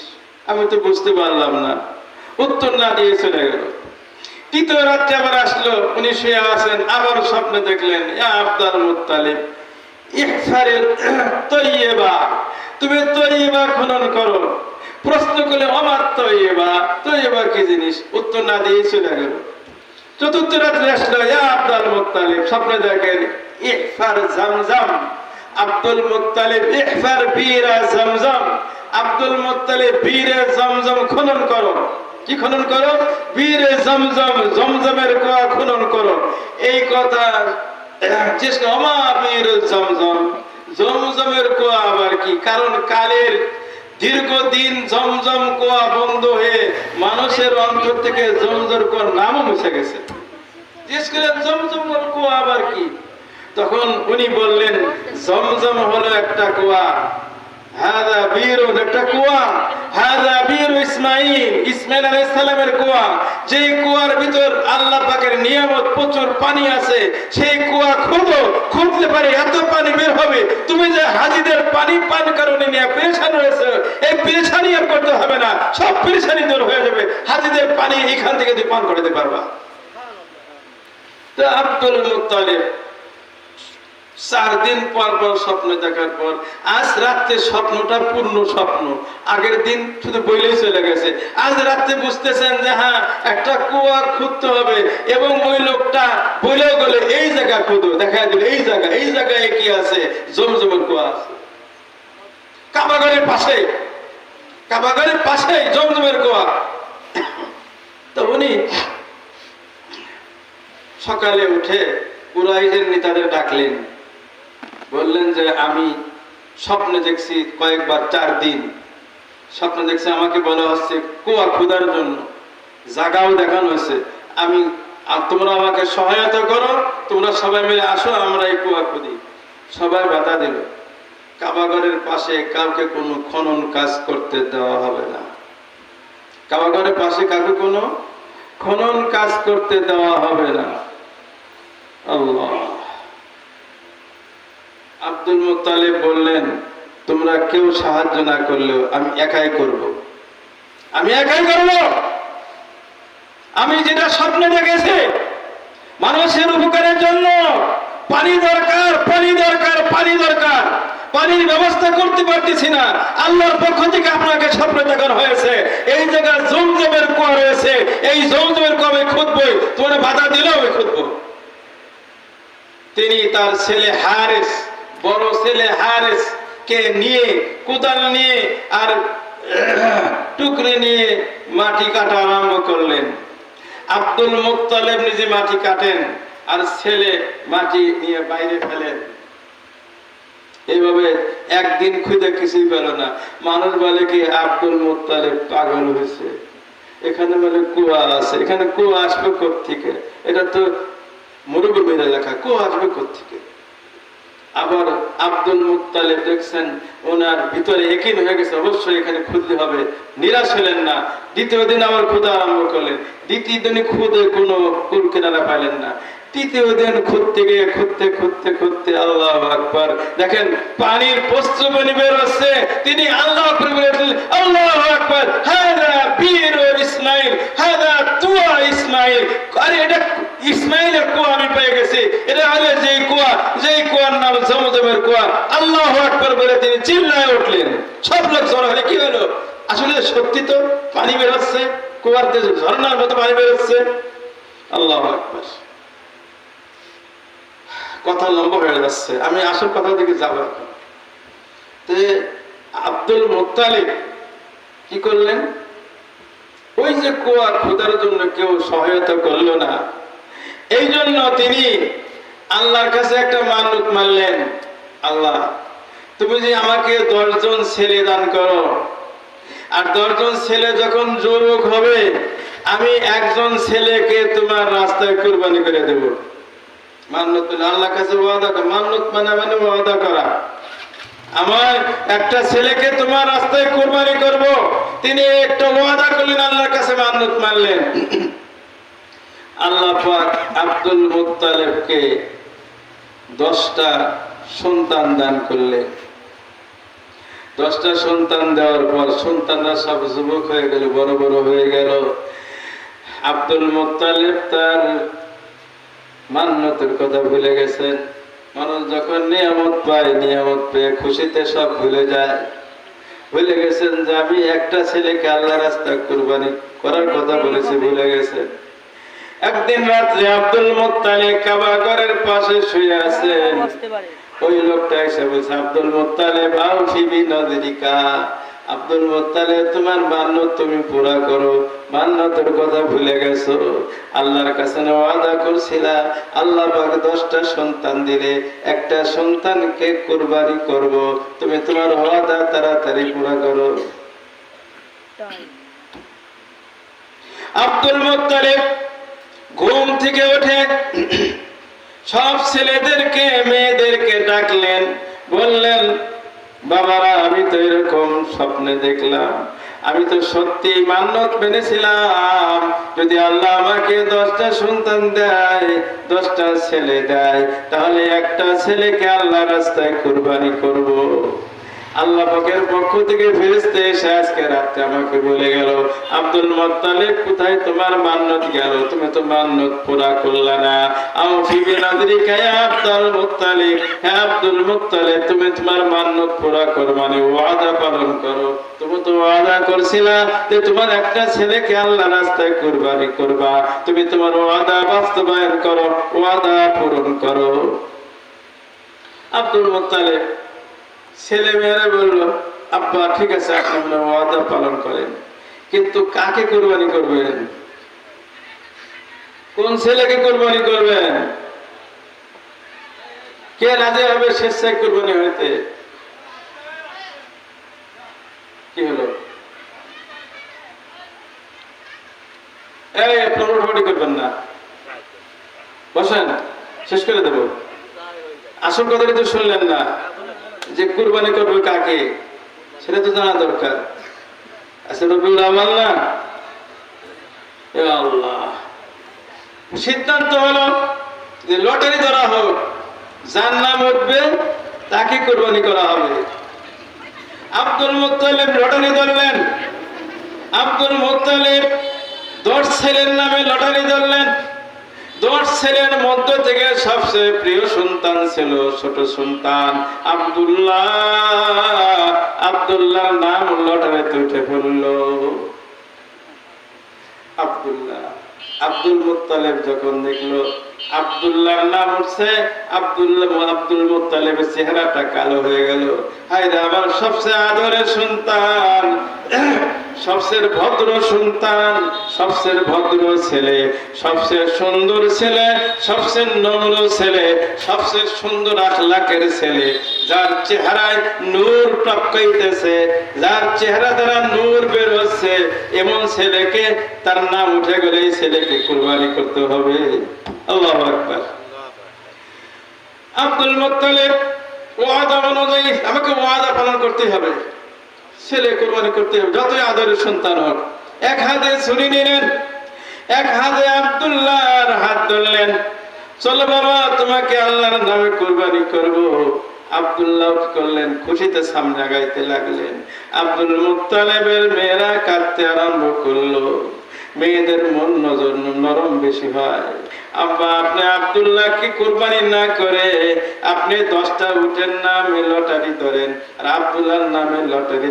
আমি তো বুঝতে পারলাম না। উত্তর না দিয়ে চলে গেল। তৃতীয় রাত্রে আবার আসলো, উনি শুয়ে আছেন, আবার স্বপ্নে দেখলেন ইয়া আব্দুল মুত্তালিব ইহফারিল তাইয়্যিবা, তুমি তাইয়্যিবা খনন করো। প্রশ্ন করলে আমার তাইয়্যিবা কি জিনিস? উত্তর না দিয়ে চলে গেল। চতুর্থ রাত্রে আসলো ইয়া আব্দুল মুত্তালিব, স্বপ্নে দেখেন ইহফার Zamzam, Abdul Muttalib ইহফার Veera Zamzam, Abdul Muttalib বীরে Zamzam খনন করো। কি খনন করো? বীরে জামজাম, জমজমের কুয়া খনন করো। এই কথা জমজমের কুয়া আবার কি? কারণ কালের দীর্ঘদিন জমজম কুয়া বন্ধ হয়ে মানুষের অন্তর থেকে জমজমের কুয়ার নামও মুছে গেছে। জমজমের কুয়া আবার কি? তখন উনি বললেন জমজম হলো একটা কুয়া, হাযা বীরুন, একটা কুয়া, হাযা বীরু ইসমাইল আলাইহিস সালামের কুয়া। যেই কুয়ার ভিতর আল্লাহ পাকের নিয়ামত, প্রচুর পানি আছে। সেই কুয়া খুঁজতে পারে এত পানি বের হবে। তুমি যে হাজীদের পানি পান কারণে নিয়ে পেরেশান হয়েছে, এই পেরেশানি আর করতে হবে না, সব পেরেশানি দূর হয়ে যাবে। হাজীদের পানি এখান থেকে তুমি পান করতে পারবা। তো আব্দুল মুত্তালিব 4 দিন পর পর স্বপ্ন দেখার পর আজ রাত্রে স্বপ্নটা পূর্ণ স্বপ্ন, আগের দিন শুধু বইলেই চলে গেছে। আজ রাত্রে বুঝতেছেন যে হ্যাঁ একটা কুয়া খুঁজতে হবে, এবং ওই লোকটা বইলেও গেলে এই জায়গা খুঁজো, দেখা দিল এই জায়গায় কি আছে, জমজমের কুয়া আছে কাবাগরের পাশে জমজমের কুয়া। তো উনি সকালে উঠে কুরাইশের নেতাদের ডাকলেন, বললেন যে আমি স্বপ্নে দেখছি কয়েকবার, 4 দিন স্বপ্নে দেখছি, আমাকে বলা হচ্ছে কুয়া খোঁজার জন্য, জায়গাও দেখানো হয়েছে, তোমরা আমাকে সহায়তা করো, তোমরা সবাই মিলে আসো, আমরা এই কুয়া খুঁজি। সবাই বাধা দিল, কাবাগরের পাশে কাউকে কোনো খনন কাজ করতে দেওয়া হবে না, কাবাগরের পাশে কাউকে কোনো খনন কাজ করতে দেওয়া হবে না। আল্লাহ। আব্দুল মুত্তালিব বললেন, তোমরা কেউ সাহায্য না করলেও আমি একাই করব, আমি যেটা স্বপ্নে দেখেছি, মানুষের উপকারের জন্য পানি দরকার, পানির ব্যবস্থা করতে পারতেছি না, আল্লাহর পক্ষ থেকে আপনাকে স্বপ্ন দেখানো হয়েছে, এই জায়গায় জমজমের কুয়া রয়েছে, এই জমজমের কুয়া আমি খুঁজবই, তোমরা বাধা দিলেও আমি খুঁজবো। তিনি তার ছেলে হারেস, বড় ছেলে হারেস কে নিয়ে, কোদাল নিয়ে আর টুকরে নিয়ে মাটি কাটা আরম্ভ করলেন। আব্দুল মুত্তালিব নিজে মাটি কাটেন, আর ছেলে মাটি নিয়ে বাইরে ফেলেন। এইভাবে একদিন খুঁজে কিছুই পেল না। মানুষ বলে কি আব্দুল মুত্তালিব পাগল হয়েছে, এখানে বলে কুয়া আছে, এখানে কুয়া আসবে কোত্থেকে, এটা তো মরুভূমির এলাকা, কুয়া আসবে কোত্থেকে। আবার আব্দুল মুত্তালিব দেখছেন ওনার ভিতরে ইয়াকিন হয়ে গেছে, অবশ্যই এখানে খুঁজতে হবে, নিরাশ হলেন না। দ্বিতীয় দিন আবার খোঁজা আরম্ভ করলেন, দ্বিতীয় দিনে খুঁজে কোনো কুল কিনারা পাইলেন না। তৃতীয় দিন খুঁজতে গিয়ে খুঁজতে আল্লাহু আকবার, দেখেন পানির প্রস্রবণী বের হচ্ছে, তিনি আল্লাহু আকবার বলেন, আল্লাহু আকবার, হাদা বীর ইসমাইল, হাদা তুয়া ইসমাইল। আরে এটা ইসমাইলের কুয়া আমি পেয়ে গেছি, এটা হলো যেই কুয়ার নাম জমজমের কুয়া। আল্লাহু আকবার বলে তিনি চিল্লায় উঠলেন। সব লোক জড়ো হলে কি হলো, আসলে সত্যি তো পানি বের হচ্ছে, কুয়ার থেকে ঝর্ণার মতো পানি বের হচ্ছে। আল্লাহু আকবার। কথা লম্বা হয়ে যাচ্ছে, আমি আসল কথা দিকে যাব। আব্দুল মুত্তালিব কি করলেন, ওই যে কুয়া খোঁজার জন্য কেউ সহায়তা করলো না, এই জন্য তিনি আল্লাহর কাছে একটা মানত মানলেন, আল্লাহ তুমি যে আমাকে 10 জন ছেলে দান করো, আর 10 জন ছেলে যখন যুবক হবে, আমি একজন ছেলেকে তোমার রাস্তায় কুরবানি করে দেব। মান্নত আল্লাহর কাছে ওয়াদা করা, মান্নত মানে ওয়াদা করা, আমার একটা ছেলেকে তোমার রাস্তায় কুরবানি করব। তিনি একটা ওয়াদা করলেন, আল্লাহর কাছে মান্নত মানলেন। আল্লাহ পাক আব্দুল মুত্তালিবকে 10টা সন্তান দান করলেন। 10টা সন্তান দেওয়ার পর সন্তানরা সব যুবক হয়ে গেল, বড় হয়ে গেল। আব্দুল মুত্তালিব তার মান্নতের কথা ভুলে গেছেন। মানুষ যখন নিয়ামত পায়, নিয়ামত পেয়ে খুশিতে সব ভুলে যায়। ভুলে গেছেন যে আমি একটা ছেলেকে আল্লাহ রাস্তায় কুরবানি করার কথা বলেছি, ভুলে গেছেন। একদিন রাত্রে আব্দুল মুত্তালিব কাবাগরের পাশে শুয়ে আছেন, ওই লোকটা এসে বলছে, আব্দুল মুত্তালিব আও ফি বিনযরিকা, আব্দুল মুত্তালিব তোমার মান্নত তুমি পুরা করো, মান্নতের কথা ভুলে গেছো। আল্লাহর কাছে ওয়াদা করছিলা, আল্লাহ পাক 10টা সন্তান দিলে একটা সন্তানকে কুরবানি করব, তুমি তোমার ওয়াদা তাড়াতাড়ি পুরা করো। আব্দুল মুত্তালিব ঘুম থেকে উঠে সব ছেলেদেরকে মেয়েদেরকে ডাকলেন, বললেন, বাবারা আমি তো এরকম স্বপ্নে দেখলাম, আমি তো সত্যি মান্নত মেনেছিলাম, যদি আল্লাহ আমাকে 10টা সন্তান দেয়, 10টা ছেলে দেয়, তাহলে একটা ছেলেকে আল্লাহ রাস্তায় কুরবানি করব। আল্লাহ পাকের পক্ষ থেকে ফেরেশতা এসে আজকে রাতে আমাকে বলে গেল, আব্দুল মুত্তালিব কোথায় তোমার মান্নত গেল? তুমি তো মান্নত পুরা করলে না। আউফি বিনাদরিকা ইয়া আব্দুল মুত্তালিব, হে আব্দুল মুত্তালিব তুমি তোমার মান্নত পুরা করো, মানে ওয়াদা পালন করো। তুমি তো ওয়াদা করছিলা যে তোমার একটা ছেলেকে আল্লাহ রাস্তায় কুরবানি করবা, তুমি তোমার ওয়াদা বাস্তবায়ন করো, ওয়াদা পূরণ করো। আব্দুল মুত্তালিব ছেলে মেয়েরা বলল, আব্বা ঠিক আছে আপনি আপনার ওয়াদা পালন করেন, কিন্তু কাকে কুরবানি করবেন? কোন ছেলেকে কুরবানি করবেন? কে রাজি হবে স্বেচ্ছায় কুরবানি হইতে? কি হলো? এই আপনার উঠাউঠি করবেন না, বসেন, শেষ করে দেব। আসল কথাটা তো শুনলেন না, যে কুরবানি করবে কাকে সেটা তো জানা দরকার। আচ্ছা রবিউল আউয়াল না, এ আল্লাহ, সিদ্ধান্ত হলো যে লটারি ধরা হোক, যার নাম উঠবে তাকে কুরবানি করা হবে। আব্দুল মুত্তালিব লটারি ধরলেন। আব্দুল মুত্তালিব 10 ছেলের নামে লটারি ধরলেন। 10 ছেলের মধ্য থেকে সবচেয়ে প্রিয় সন্তান ছিল ছোট সন্তান আব্দুল্লাহ। আব্দুল্লাহর নাম লটারিতে উঠে পড়ল। আব্দুল্লাহ, আব্দুল মুত্তালিব যখন দেখলো আব্দুল্লাহর নাম উঠছে, আব্দুল মুত্তালিবের চেহারাটা কালো হয়ে গেল। হায় রে, আমার সবচেয়ে আদরের সন্তান, সবচেয়ে ভদ্র সন্তান, সবচেয়ে ভদ্র ছেলে, সবচেয়ে সুন্দর ছেলে, সবচেয়ে নম্র ছেলে, সবচেয়ে সুন্দর আখলাকের ছেলে, যার চেহারায় নূর টপকাইতেছে, যার চেহারা দ্বারা নূর বের হচ্ছে, এমন ছেলেকে তার নাম উঠে গেলে এই ছেলেকে কুরবানি করতে হবে। আল্লাহু আকবার। আব্দুল মুত্তালিব ওয়াদা অনুযায়ী আমাকে ওয়াদা পালন করতে হবে, ছেলে কুরবানি করতে হবে, যতই আদরের সন্তান হোক। এক হাতে ছুরি নিলেন, এক হাতে আব্দুল্লাহর হাত ধরলেন। চলো বাবা, তোমাকে আল্লাহর নামে কুরবানি করব। আব্দুল্লাহ কি করলেন? খুশিতে সামনে আগাইতে লাগলেন। আব্দুল মুত্তালিবের মেয়েরা কাঁদতে আরম্ভ করলো। মেয়েদের মন নরম বেশি হয়। আব্বা, আপনি আব্দুল্লাহকে কুরবানি না করে আপনি 10টা উটের নামে লটারি ধরেন, আর আব্দুল্লাহর নামে লটারি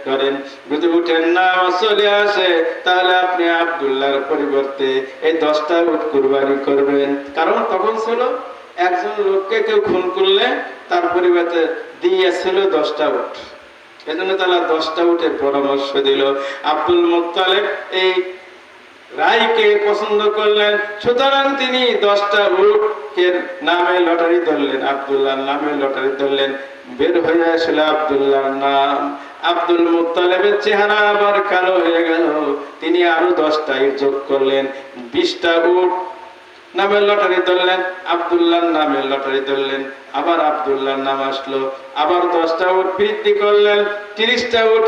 ধরেন। যদি উটের নাম চলে আসে তাহলে আপনি আব্দুল্লাহর পরিবর্তে এই 10টা উট কুরবানি করবেন। কারণ তখন ছিল একজন লোককে কেউ খুন করলে তার পরিবর্তে দিয়েছিল 10টা উট। এজন্য তারা 10টা উটের পরামর্শ দিল। আব্দুল মুত্তালিব এই রায়কে পছন্দ করলেন, সুতরাং তিনি 10টা উটের নামে লটারি ধরলেন, আব্দুল্লাহর নামে লটারি ধরলেন। বের হয়ে আসলে আব্দুল্লাহর নাম। আব্দুল মুত্তালিবের চেহারা আবার কালো হয়ে গেল। তিনি আরো 10টা ইট যোগ করলেন, 20টা উট নামে লটারি ধরলেন, আব্দুল্লাহর নামে লটারি ধরলেন। আবার আব্দুল্লাহর নাম আসলো, আবার 10টা উট বৃদ্ধি করলেন, 30টা উট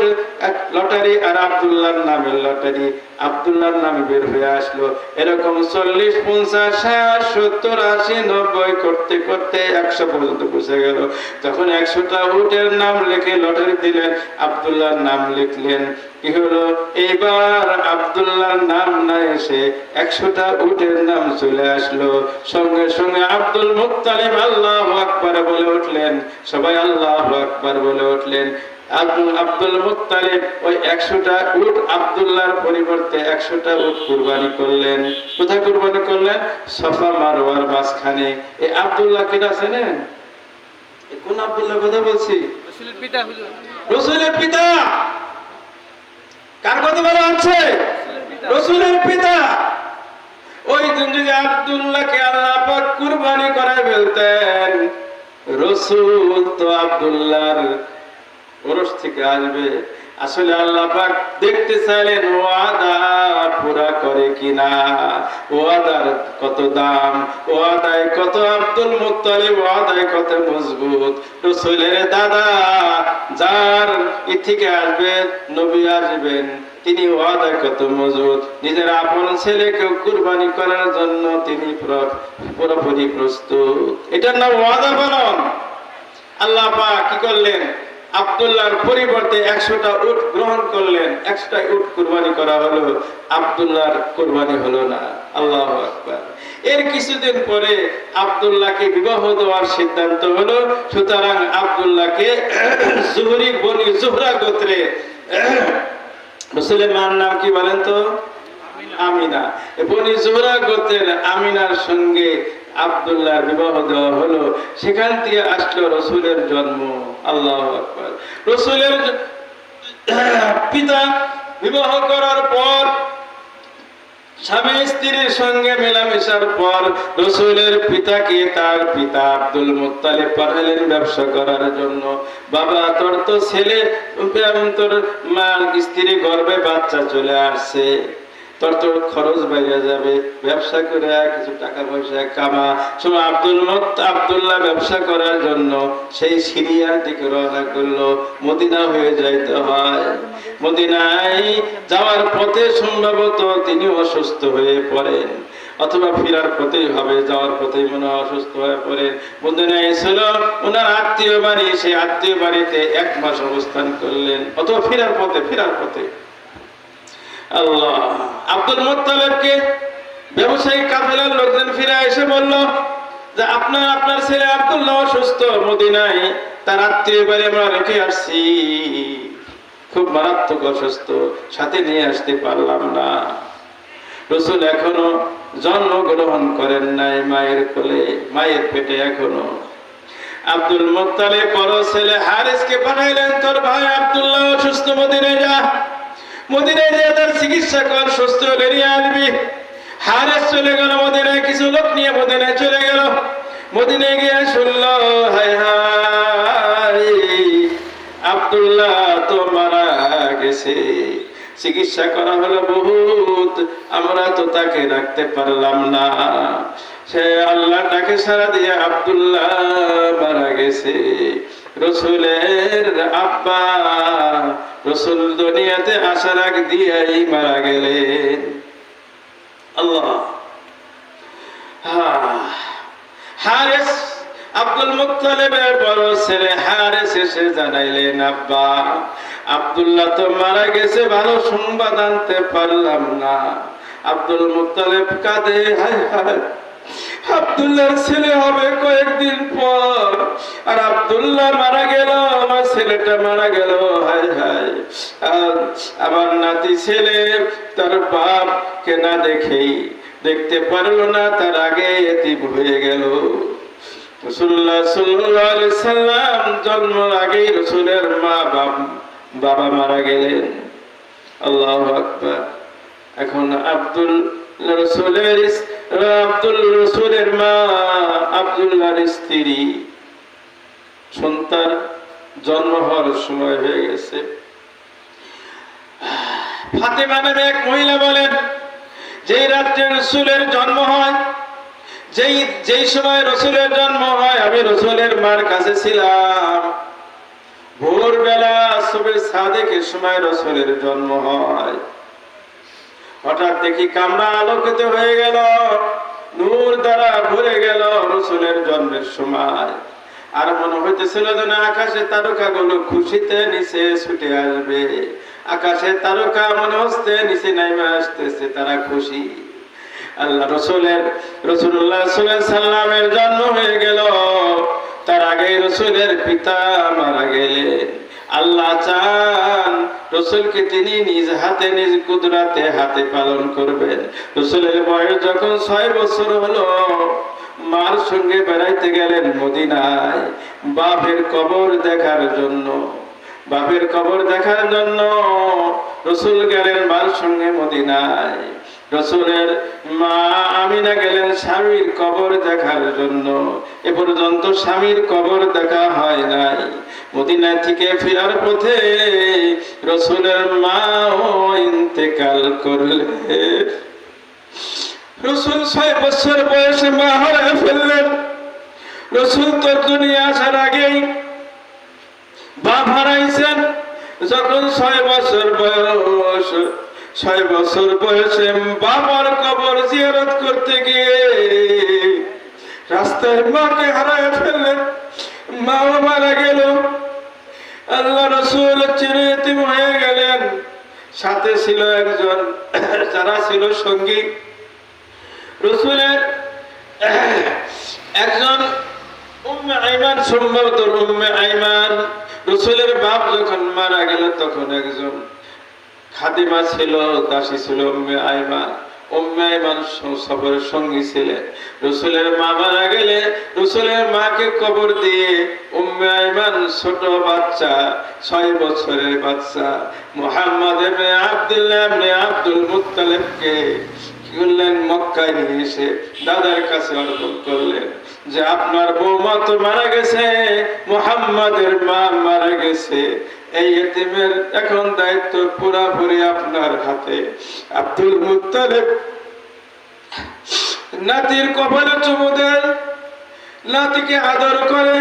লটারি আর আব্দুল্লাহর নামের লটারি। আব্দুল্লাহর নাম বের হয়ে আসলো। এরকম 40, 50, 60, 70, 80, 90 করতে করতে 100 পর্যন্ত পৌঁছে গেল। যখন 100টা উটের নাম লিখে লটারি দিলেন, আব্দুল্লাহর নাম লিখলেন। কি হলো? এইবার আব্দুল্লাহর নাম না এসে 100টা উটের নাম চলে আসলো। সঙ্গে সঙ্গে আব্দুল মুত্তালিব আল্লাহু আকবার বলে উঠলেন। সবাই আল্লাহু আকবার বলে উঠলেন। আব্দুল মুত্তালিব ওই 100টা উট আব্দুল্লাহর পরিবর্তে 100টা উট কুরবানি করলেন। কোথায় কুরবানি করলেন? সাফা মারওয়ার মাঝখানে। এই আব্দুল্লাহ কে চেনেন? কোন আব্দুল্লাহ কথা বলছি? রাসূলের পিতা। হুজুর রাসূলের পিতা। কার কথা বলা হচ্ছে? রাসূলের পিতা। ওই দিন যদি আব্দুল্লাহকে আল্লাহ পাক কুরবানি করায় ফেলতেন, রাসূল তো আব্দুল্লাহর ওরস থেকে আসবে। আসলে আল্লাহ পাক দেখতে চাইলেন ওয়াদা পুরা করে কিনা, ওয়াদার কত দাম, ওয়াদায় কত আব্দুল মুত্তালিব, ওয়াদায় কত মজবুত। রাসূলের দাদা যার থেকে আসবে নবী আসবেন, তিনি ওয়াদায় কত মজবুত। নিজের আপন ছেলেকে কুরবানি করার জন্য তিনি পুরোপুরি প্রস্তুত। এটার নাম ওয়াদা পালন। আল্লাহ পাক কি করলেন? আব্দুল্লাহর পরিবর্তে 100টা উট গ্রহণ করলেন, 100টা উট কুরবানি করা হলো, আব্দুল্লাহর কুরবানি হলো না। আল্লাহু আকবার। এর কিছুদিন পরে আব্দুল্লাহকে বিবাহ দেওয়ার সিদ্ধান্ত হলো। সুতরাং আব্দুল্লাহকে জুহরি বনি জুহরা গোত্রে, রাসূলের মার নাম কি বলেন তো? আমিনা। বনি জুহরা গোত্রের আমিনার সঙ্গে আব্দুল্লাহর বিবাহ দেওয়া হলো। সেখান থেকে আসলো রাসূলের জন্ম। আল্লাহু আকবার। রাসূলের পিতা বিবাহ করার পর, স্বামী স্ত্রীর সঙ্গে মেলামেশার পর রাসূলের পিতাকে তার পিতা আব্দুল মুত্তালিব পাঠালেন ব্যবসা করার জন্য। বাবা, তোর তো ছেলে, তোর মা স্ত্রী গর্ভে বাচ্চা চলে আসছে, তোর তো খরচ বাইরে যাবে, ব্যবসা করে কিছু টাকা পয়সা কামা। সময় আব্দুল্লাহ ব্যবসা করার জন্য সেই সিরিয়ার দিকে রওনা করলো। মদিনা হয়ে যাইতে হয়। মদিনায় যাওয়ার পথে সম্ভবত তিনি অসুস্থ হয়ে পড়েন, অথবা ফেরার পথেই হবে, যাওয়ার পথেই মনে হয় অসুস্থ হয়ে পড়েন। মদিনায় ছিল ওনার আত্মীয় বাড়ি, সেই আত্মীয় বাড়িতে 1 মাস অবস্থান করলেন, অথবা ফেরার পথে। আল্লাহ। আব্দুল মুত্তালিবকে ব্যবসায়িক কাফেলার লোকজন ফিরে এসে বলল যে আপনার ছেলে আব্দুল্লাহ অসুস্থ, মদিনায় তার আত্মীয় বাড়ি আমরা রেখে আসছি, খুব মারাত্মক অসুস্থ, সাথে নিয়ে আসতে পারলাম না। রাসূল এখনো জন্মগ্রহণ করেন নাই মায়ের কোলে, মায়ের পেটে এখনো। আব্দুল মুত্তালিব বড় ছেলে হারিসকে পাঠাইলেন, তোর ভাই আব্দুল্লাহ অসুস্থ, মদিনায় যা, মদিনায় গিয়ে তার চিকিৎসা কর, সুস্থ হলে নিয়ে আসবি। হারিস চলে গেল মদিনায়, কিছু লোক নিয়ে মদিনায় চলে গেল। মদিনায় গিয়ে শুনল, হায় হায়, আব্দুল্লাহ তো মারা গেছে। চিকিৎসা করা হলো বহুত, আমরা তো তাকে রাখতে পারলাম না। সে আল্লাহ তাকে সারা দিয়ে আব্দুল্লাহ মারা গেছে। রাসূলের আব্বা রাসূল দুনিয়াতে আসার আগ দিয়েই মারা গেলেন। আল্লাহ। হারিস, আব্দুল মুত্তালিবের বড় ছেলে হারিস এসে জানাইলেন, আব্বা আব্দুল্লাহ তো মারা গেছে, ভালো সংবাদ আনতে পারলাম না। আব্দুল মুত্তালিব কাঁদে, হায় হায়, আব্দুল্লাহর ছেলে হবে কয়েকদিন পর, আর আব্দুল্লাহ মারা গেল, আমার ছেলেটা মারা গেল, হায় হায়। আমার নাতি ছেলে তার বাপকে না দেখতে পারলো না, তার আগে এতিম হয়ে গেল। রাসূলুল্লাহ সাল্লাল্লাহু আলাইহি সাল্লাম জন্মের আগেই রাসূলের বাবা মারা গেলেন। আল্লাহু আকবার। এখন রাসূলের মা আব্দুল্লাহর স্ত্রী, সন্তান জন্ম হওয়ার সময় হয়ে গেছে। ফাতেমা নামে এক মহিলা বলেন, যেই রাত্রে রাসূলের জন্ম হয়, যেই সময় রাসূলের জন্ম হয়, আমি রাসূলের মার কাছে ছিলাম। ভোরবেলা সুবহে সাদেকের সময় রাসূলের জন্ম হয়। হঠাৎ দেখি কামরা আলোকিত হয়ে গেল, নূর দ্বারা ভরে গেল রাসূলের জন্মের সময়। আর মনে হইতেছিল যেন আকাশে তারকাগুলো খুশিতে নিচে ছুটে আসবে। আকাশে তারকা মনে হচ্ছে নিচে নাইমে আসতেছে, তারা খুশি। আল্লাহ রাসূলের রাসূলুল্লাহ সাল্লাল্লাহু আলাইহি সাল্লামের জন্ম হয়ে গেল। তার আগে রাসূলের পিতা মারা গেলেন। আল্লাহ চান রাসূলকে তিনি নিজ হাতে নিজ কুদরতে হাতে পালন করবেন। রাসূলের বয়স যখন 6 বছর হলো, মার সঙ্গে বেড়াইতে গেলেন মদিনায় বাপের কবর দেখার জন্য। রাসূল গেলেন মার সঙ্গে মদিনায়। রাসূলের মা আমিনা গেলেন স্বামীর কবর দেখার জন্য। এ পর্যন্ত স্বামীর কবর দেখা হয় নাই। মদিনা থেকে ফেরার পথে রাসূলের মাও ইন্তেকাল করলেন। রাসূল 6 বছর বয়সে মা হারিয়ে ফেললেন। রাসূল তো দুনিয়া আসার আগেই বাপ হারাইছেন। যখন 6 বছর বয়সে বাবার কবর জিয়ারত করতে গিয়ে রাস্তায় মাকে হারায় ফেললেন। মাও মারা গেল। আল্লাহ রাসূল চিরে এতিম হয়ে গেলেন। সাথে ছিল একজন, যারা ছিল সঙ্গী রাসূলের, একজন উম্মে আইমান, সম্ভবত উম্মে আইমান। রাসূলের বাপ যখন মারা গেল তখন একজন খাদিমা ছিল, দাসী ছিল উম্মে আইমান। উম্মে আইমান সফরের সঙ্গী ছিলেন। রাসূলের মা মারা গেলে রাসূলের মাকে কবর দিয়ে উম্মে আইমান ছোট বাচ্চা, 6 বছরের বাচ্চা মুহাম্মদ ইবনে আব্দুল্লাহ ইবনে আব্দুল মুত্তালিবকে কি করলেন, মক্কায় নিয়ে এসে দাদার কাছে অর্পণ করলেন যে আপনার বৌমা তো মারা গেছে, মুহাম্মাদের মা মারা গেছে, এই এতিমের এখন দায়িত্ব পুরোপুরি আপনার হাতে। আব্দুল মুত্তালিব নাতির কপালে চুমু দেয়, নাতিকে আদর করে।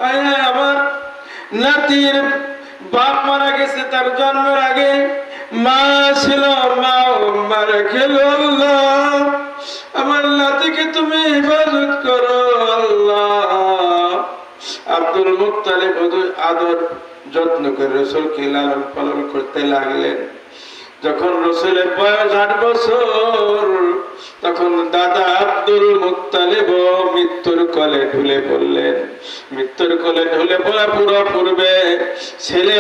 আয় আমার নাতির বাপ মারা গেছে তার জন্মের আগে, মা ছিল, মা মারা গেল। আল্লাহ আমার নাতিকে তুমি হেফাজত করো আল্লাহ। আব্দুল মুত্তালিব আদর যত্ন করে রাসূলকে লালন পালন করতে লাগলেন। যখন রাসূলের বয়স 8 বছর, তখন দাদা আব্দুল মুত্তালিব মৃত্যুর কোলে ঢলে পড়লেন। মৃত্যুর কোলে ঢলে পড়া পুরো পূর্বে ছেলে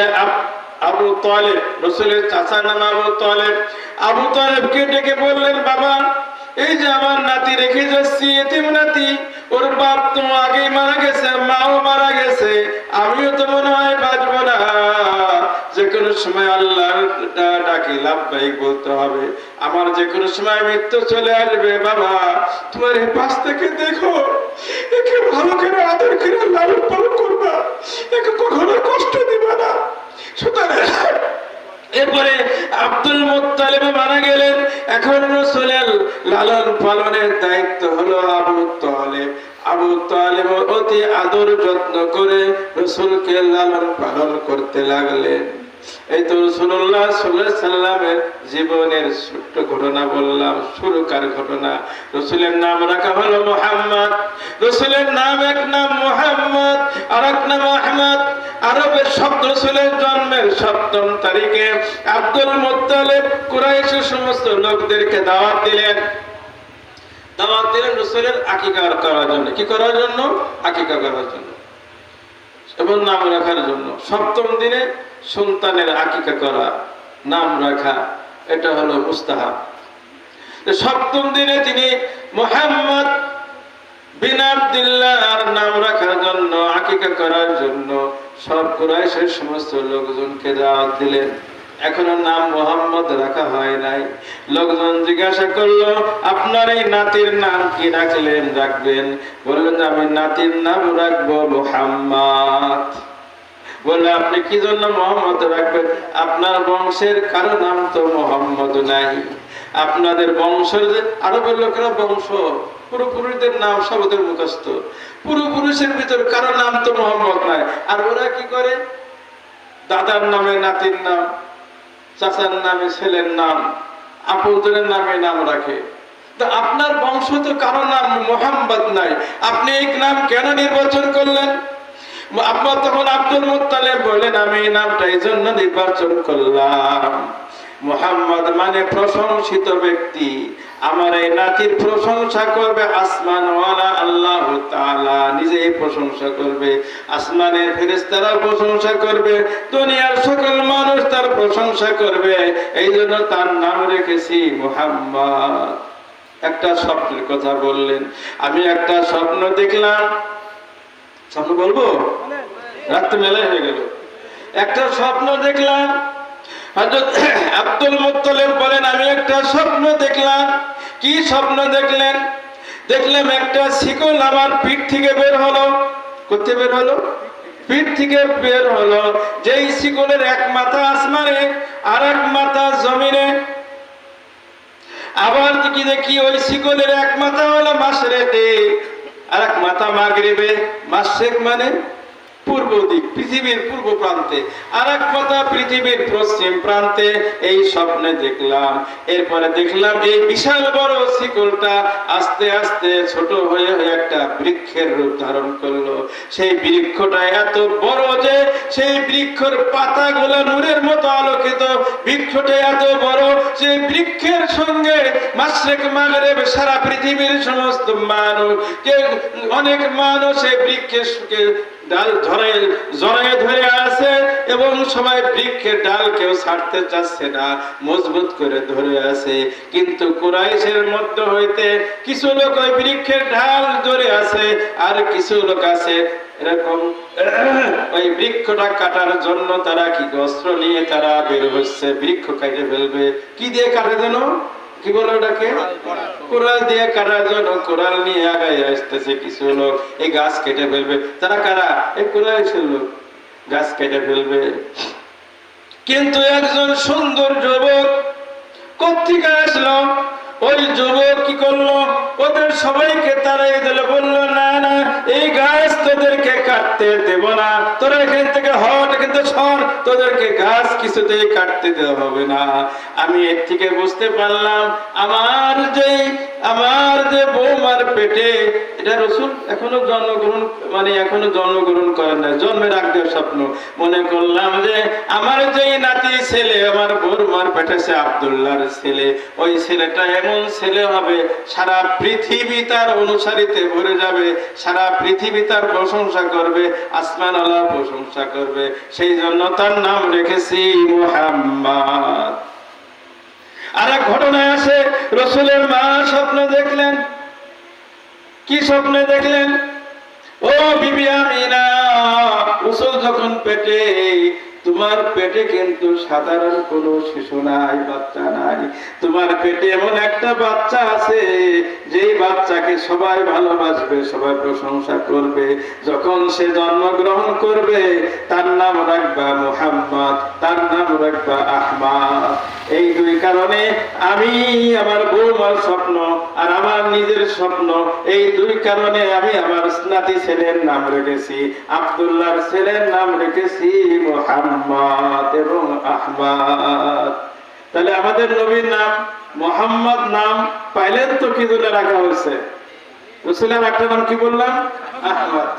আবু তালেব, রাসূলের চাচা নাম আবু তালেব, আবু তালেবকে ডেকে বললেন, বাবা এই যে আমার নাতি রেখে যাচ্ছি, এতিম নাতি, ওর বাপ তো আগেই মারা গেছে, মাও মারা গেছে, আমিও তো মনে হয় বাঁচবো না, যে কোনো সময় আল্লাহর ডাকে লাব্বাইক বলতে হবে, আমার যে কোনো সময় মৃত্যু চলে আসবে। বাবা তোমার এই পাশ থেকে দেখো, একে ভালো করে আদর করে লালন পালন করবা, একে কখনো কষ্ট দিবা না। সুতরাং এরপরে আব্দুল মুত্তালিব মারা গেলেন। এখন রাসূলের লালন পালনের দায়িত্ব হলো আবু তালেব। আবু তালেব অতি আদর যত্ন করে রাসূলকে লালন পালন করতে লাগলেন। এই তো রাসূলুল্লাহ সাল্লাল্লাহু আলাইহি সাল্লামের জীবনের ছোট্ট ঘটনা বললাম, শুরুকার ঘটনা। রাসূলের নাম রাখা হলো মুহাম্মদ। রাসূলের নাম, এক নাম মুহাম্মদ আর এক নাম আহমদ। আরবের শব্দ রাসূলের জন্মের 7ম তারিখে আব্দুল মুত্তালিব কুরাইশের সমস্ত লোকদেরকে দাওয়াত দিলেন। দাওয়াত দিলেন রাসূলের আকিকা করার জন্য। কি করার জন্য? আকিকা করার জন্য এবং নাম রাখার জন্য। 7ম দিনে সন্তানের আকিকা করা, নাম রাখা, এটা হলো মুস্তাহাব। 7ম দিনে তিনি মুহাম্মদ বিন আব্দুল্লাহ আর নাম রাখার জন্য, আকিকা করার জন্য সব কুরাইশের সমস্ত লোকজনকে দাওয়াত দিলেন। এখনো নাম মুহাম্মদ রাখা হয় নাই। লোকজন জিজ্ঞাসা করলো, আপনার এই নাতির নাম কি রাখবেন? বললেন, আমি নাতির নাম রাখবো মুহাম্মদ। বললে, আপনি কি জন্য মুহাম্মদ রাখবেন? আপনার বংশের কারো নাম তো মুহাম্মদ নাই। আপনাদের বংশের যে আরবের লোকেরা বংশ, পূর্বপুরুষদের নাম সবদের মুখস্থ, পূর্বপুরুষের ভিতর কারো নাম তো মুহাম্মদ নাই। আর ওরা কি করে? দাদার নামে নাতির নাম, চাচার নামে ছেলের নাম, আপনজনের নামে নাম রাখে। তো আপনার বংশ তো কারো নাম মুহাম্মদ নাই, আপনি এই নাম কেন নির্বাচন করলেন? আপনার তখন আব্দুল মুত্তালিব বলেন, আমি এই নামটা এই জন্য নির্বাচন করলাম, মুহাম্মদ মানে প্রশংসিত ব্যক্তি। আমার এই নাতির প্রশংসা করবে আসমানওয়ালা আল্লাহ তাআলা, নিজেই প্রশংসা করবে, আসমানের ফেরেশতারাও প্রশংসা করবে, দুনিয়ার সকল মানুষ তার প্রশংসা করবে। এই জন্য তার নাম রেখেছি মুহাম্মদ। একটা স্বপ্নের কথা বললেন। আমি একটা স্বপ্ন দেখলাম। স্বপ্ন বলবো? রাত তো মেলাই হয়ে গেল। একটা স্বপ্ন দেখলাম। হযরত আব্দুল মুত্তালিব বলেন, আমি একটা স্বপ্ন দেখলাম। কি স্বপ্ন দেখলেন? দেখলাম একটা শিকল আমার পিঠ থেকে বের হলো। কোথা বের হলো? পিঠ থেকে বের হলো। যেই শিকলের এক মাথা আসমানে আর এক মাথা জমিনে। আবার কি দেখি, ওই শিকলের এক মাথা হলো মাশরিকে আর এক মাথা মাগরিবে। মাশরিক মানে পূর্ব দিক, পৃথিবীর পূর্ব প্রান্তে, আর এক মাথা পৃথিবীর পশ্চিম প্রান্তে। এই স্বপ্নে দেখলাম। এরপরে দেখলাম এই বিশাল বড় শিকলটা আস্তে আস্তে ছোট হয়ে একটা বৃক্ষের রূপ ধারণ করলো। সেই বৃক্ষটা এত বড় যে সেই বৃক্ষের পাতাগুলো নূরের মতো আলোকিত। বৃক্ষটা এত বড় যে বৃক্ষের সঙ্গে মাশরিক মাগরিব সারা পৃথিবীর সমস্ত মানুষ, অনেক মানুষ এই বৃক্ষের ডাল জড়ায় ধরে আছে এবং সবাই বৃক্ষের ডাল কেউ ছাড়তে চাচ্ছে না, মজবুত করে ধরে আছে। কিন্তু কুরাইশের মধ্য হইতে কিছু লোক ওই বৃক্ষের ডাল ধরে আছে, আর কিছু লোক আছে এরকম ওই বৃক্ষটা কাটার জন্য তারা কি অস্ত্র নিয়ে তারা বের হচ্ছে, বৃক্ষ কেটে ফেলবে। কি দিয়ে কাটে যেন, কি বলে ওটাকে, কোরাল দিয়ে কাটার জন্য কোরাল নিয়ে আগায় আসতেছে কিছু লোক। এই গাছ কেটে ফেলবে। তারা কারা? এই কুরাইশের লোক, গাছ কেটে ফেলবে। কিন্তু একজন সুন্দর যুবক কোত্থেকে আসলো? ওই যুবক কি করলো? ওদের সবাইকে তাড়াই দিল, বললো না না, এই গাছ তোদেরকে কাটতে দেব না, তোরা এখান থেকে হট, কিন্তু সর, তোদেরকে গাছ কিছুতেই কাটতে দেওয়া হবে না। আমি এর থেকে বুঝতে পারলাম আমার যে বৌমার পেটে, এটা রাসূল এখনো জন্মগ্রহণ করেন না, জন্মের আগে স্বপ্ন। মনে করলাম যে আমার যেই নাতি ছেলে আমার বৌমার পেটে, সে আব্দুল্লাহর ছেলে। ওই ছেলেটা এমন ছেলে হবে সারা পৃথিবী তার অনুসারীতে ভরে যাবে, সারা পৃথিবী তার প্রশংসা করবে, আসমান আল্লাহ প্রশংসা করবে। সেই জন্য তার নাম রেখেছি মুহাম্মদ। আর এক ঘটনায় আসে, রাসূলের মা স্বপ্ন দেখলেন। কি স্বপ্নে দেখলেন? ও বিবি আমিনা, রাসূল যখন পেটে, তোমার পেটে কিন্তু সাধারণ কোনো শিশু নাই, বাচ্চা নাই। তোমার পেটে এমন একটা বাচ্চা আছে যেই বাচ্চাকে সবাই ভালোবাসবে, সবাই প্রশংসা করবে। যখন সে জন্মগ্রহণ করবে তার নাম রাখবা মুহাম্মদ, তার নাম রাখবা আহমদ। এই দুই কারণে আমি আমার বৌমার স্বপ্ন আর আমার নিজের স্বপ্ন, এই দুই কারণে আমি আমার নাতি ছেলের নাম রেখেছি, আব্দুল্লাহর ছেলের নাম রেখেছি মুহাম্মদ এবং আহমদ। তাহলে আমাদের নবীর নাম মুহাম্মদ নাম পাইলেন তো কি জন্য রাখা হয়েছে? রাসূলের একটা নাম কি বললাম? আহমদ।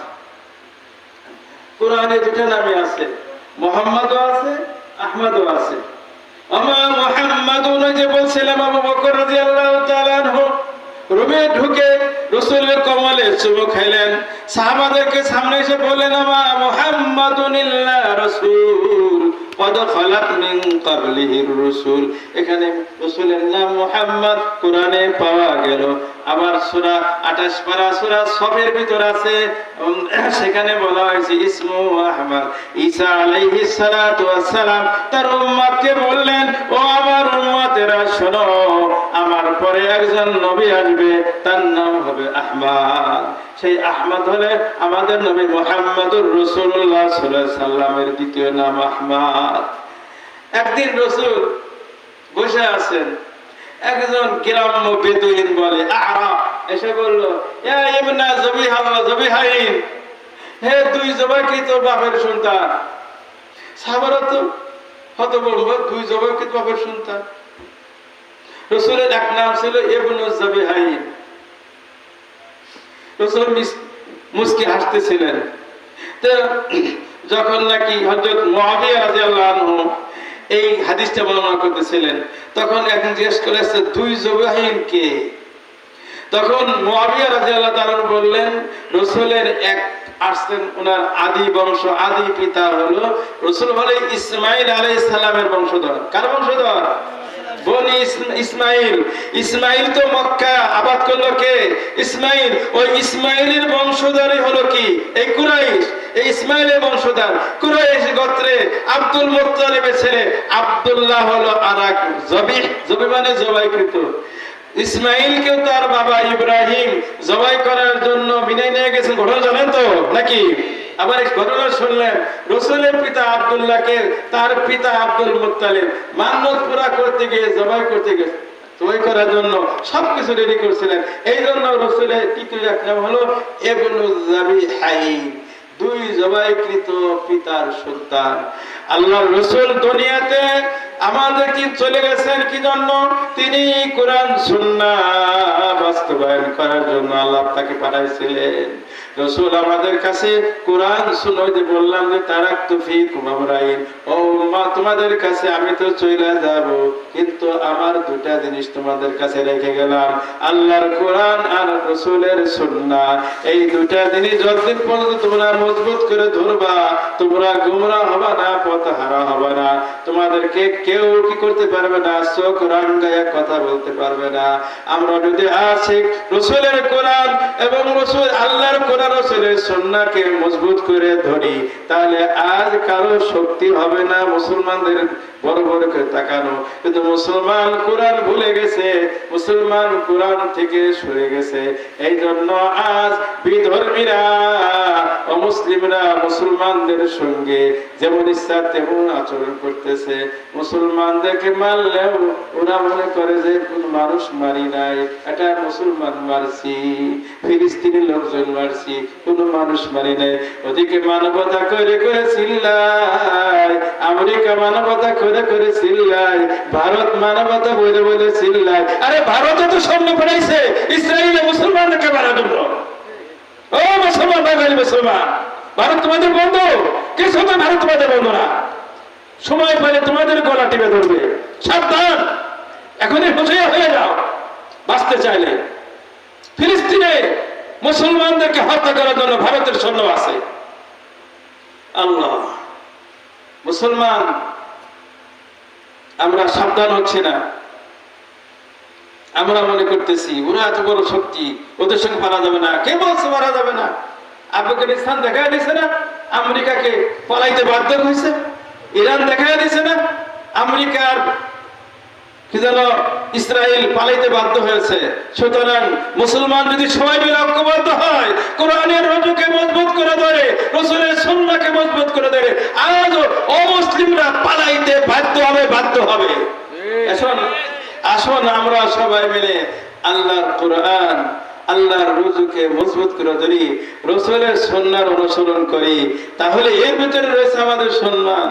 কোরআনে দুটো নামই আছে, মুহাম্মদও আছে, আহমদও আছে। আমার মুহাম্মাদুন যে বলছিলাম, আবু বকর রাদিয়াল্লাহু তাআলা আনহু রুমে ঢুকে রাসূলের কমলে চুমু খাইলেন। সাহাবাদেরকে সামনে এসে বললেন, আমা মুহাম্মাদুনিল্লাহ রাসূল কদ খালাত মিন ক্বাবলিহির রাসূল। এখানে রাসূলের নাম মুহাম্মদ কোরআনে পাওয়া গেল। আবার সূরা 28 পারা সূরা সফের ভিতর আছে, সেখানে বলা হয়েছে ইসমু আহমদ। ঈসা আলাইহিস সালাতু ওয়াস সালাম তার উম্মতকে বললেন, ও আমার উম্মতেরা শোনো, আমার পরে একজন নবী আসবে, তার নাম হবে আহমদ। সেই আহমদ হলে আমাদের নবী মুহাম্মদুর রাসূলুল্লাহ সাল্লাল্লাহু আলাইহি সাল্লামের দ্বিতীয় নাম আহমদ। একদিন রাসূল বসে আছেন, একজন গ্রাম্য বেদুইন বলে আরাব এসে বলল, ইয়া ইবনা জবিহাইন, হে দুই জবাইকৃত বাপের সন্তান। সাহাবারা তো হতভম্ব, দুই জবাইকৃত বাপের সন্তান। রাসূলের এক নাম ছিল ইবনু জবিহাইন। রাসূল মুস্কি হাসতেছিলেন। তো যখন নাকি হযরত মুআবিয়া রাদিয়াল্লাহু আনহু এই হাদিসটা বর্ণনা করতেছিলেন, তখন একজন জিজ্ঞেস করেছে, দুই জবাইন কে? তখন মুআবিয়া রাদিয়াল্লাহু তাআলা বললেন, রাসূলের এক আসছেন, ওনার আদি বংশ, আদি পিতা হলো রাসূল হলো ইসমাঈল আলাইহিস সালামের বংশধর। কার বংশধর? বনি ইসমাইল। ইসমাইল তো মক্কা আবাদ করলো কে? ইসমাইল। ওই ইসমাইলের বংশধরই হলো কি? এই কুরাইশ। এই ইসমাইলের বংশধর কুরাইশ গোত্রে আব্দুল মুত্তালিবের ছেলে আব্দুল্লাহ হলো আরাক। জবি মানে জবাইকৃত। ইসমাইলকেও তার বাবা ইব্রাহিম জবাই করার জন্য বিনাই নিয়ে গেছেন, ঘটনা জানেন তো নাকি? আবার এই ঘটনা শুনলেন, রাসূলের পিতা আব্দুল্লাহকে তার পিতা আব্দুল মুত্তালিব মান্নত পুরা করতে গিয়ে, জবাই করতে গিয়ে, জবাই করার জন্য সবকিছু রেডি করছিলেন। এই জন্য রাসূলের তৃতীয় এক নাম হলো ইবনু যাবিহাইন। দুই জবাইকৃত পিতার সন্তান। আল্লাহর রাসূল দুনিয়াতে আমাদেরকে চলে গেছেন কি জন্য? তিনি কোরআন সুন্নাহ বাস্তবায়ন করার জন্য আল্লাহ তাকে পাঠাইছিলেন। রাসূল আমাদের কাছে কোরআন সুন্নাহ বললাম যে তারাকতু ফীকুম আমরাইন, ও উম্মাহ তোমাদের কাছে আমি তো চলে যাব, কিন্তু আমার দুটা জিনিস তোমাদের কাছে রেখে গেলাম, আল্লাহর কোরআন আর রাসূলের সুন্নাহ। এই দুটা জিনিস যতদিন পর্যন্ত তোমরা মজবুত করে ধরবা, তোমরা গোমরা হবে না, পথহারা হবে না। তোমাদেরকে কেউ কি করতে পারবে না, চোখ রাঙ্গায়া কথা বলতে পারবে না। আমরা যদি আশিক রাসূলের কোরআন এবং রাসূল আল্লাহর কোরআন রাসূলের সুন্নাহকে মজবুত করে ধরি, তাহলে আজ কারো শক্তি হবে না মুসলমানদের বড় বড় করে তাকানো। কিন্তু মুসলমান কোরআন ভুলে গেছে, মুসলমান কোরআন থেকে সরে গেছে। এই জন্য আজ বিধর্মীরা অমুসলিমরা মুসলমানদের সঙ্গে যেমন ইচ্ছা তেমন আচরণ করতেছে। মুসলমানদেরকে মারলেও ওরা মনে করে যে কোন মানুষ মারি নাই, এটা মুসলমান মারছি, ফিলিস্তিনি লোকজন মারছি, কোন মানুষ মারি নাই। ওদিকে মানবতা করে করে চিল্লায়, আমেরিকা মানবতা করে করে চিল্লায়, ভারত মানবতা বলে বলে চিল্লায়। আরে ভারতে তো সৈন্য পাঠাইছে ইসরায়েলে মুসলমানদেরকে মারার জন্য। ও মুসলমান, বাঙালি মুসলমান, ভারত তোমাদের বন্ধু? কিছু তো ভারত তোমাদের বন্ধু না। সময় পেলে তোমাদের গলা টিপে ধরবে। সাবধান, এখনই হুঁশিয়া হয়ে যাও বাঁচতে চাইলে। ফিলিস্তিনে মুসলমানদেরকে হত্যা করার জন্য ভারতের সৈন্য আছে। আল্লাহ, মুসলমান আমরা সাবধান হচ্ছি না। আমরা মনে করতেছি ওরা এত বড় শক্তি, ওদের সঙ্গে পারা যাবে না। কে বলছে পারা যাবে না? আফগানিস্তান দেখা দিয়েছে না আমেরিকাকে পলাইতে বাধ্য হয়েছে? ইরান দেখা দিয়েছে না আমেরিকার কি যেন ইসরায়েল পালাইতে বাধ্য হয়েছে? সুতরাং মুসলমান যদি সবাই মিলে ঐক্যবদ্ধ হয়, কোরআনের রজুকে মজবুত করে ধরে, রাসূলের সুন্নাহকে মজবুত করে ধরে, আজ অমুসলিমরা পালাইতে বাধ্য হবে, বাধ্য হবে। আসুন আমরা সবাই মিলে আল্লাহর কোরআন, আল্লাহর রুজুকে মজবুত করে ধরি, রাসূলের সুন্নাহর অনুসরণ করি, তাহলে এর ভিতরে রয়েছে আমাদের সম্মান।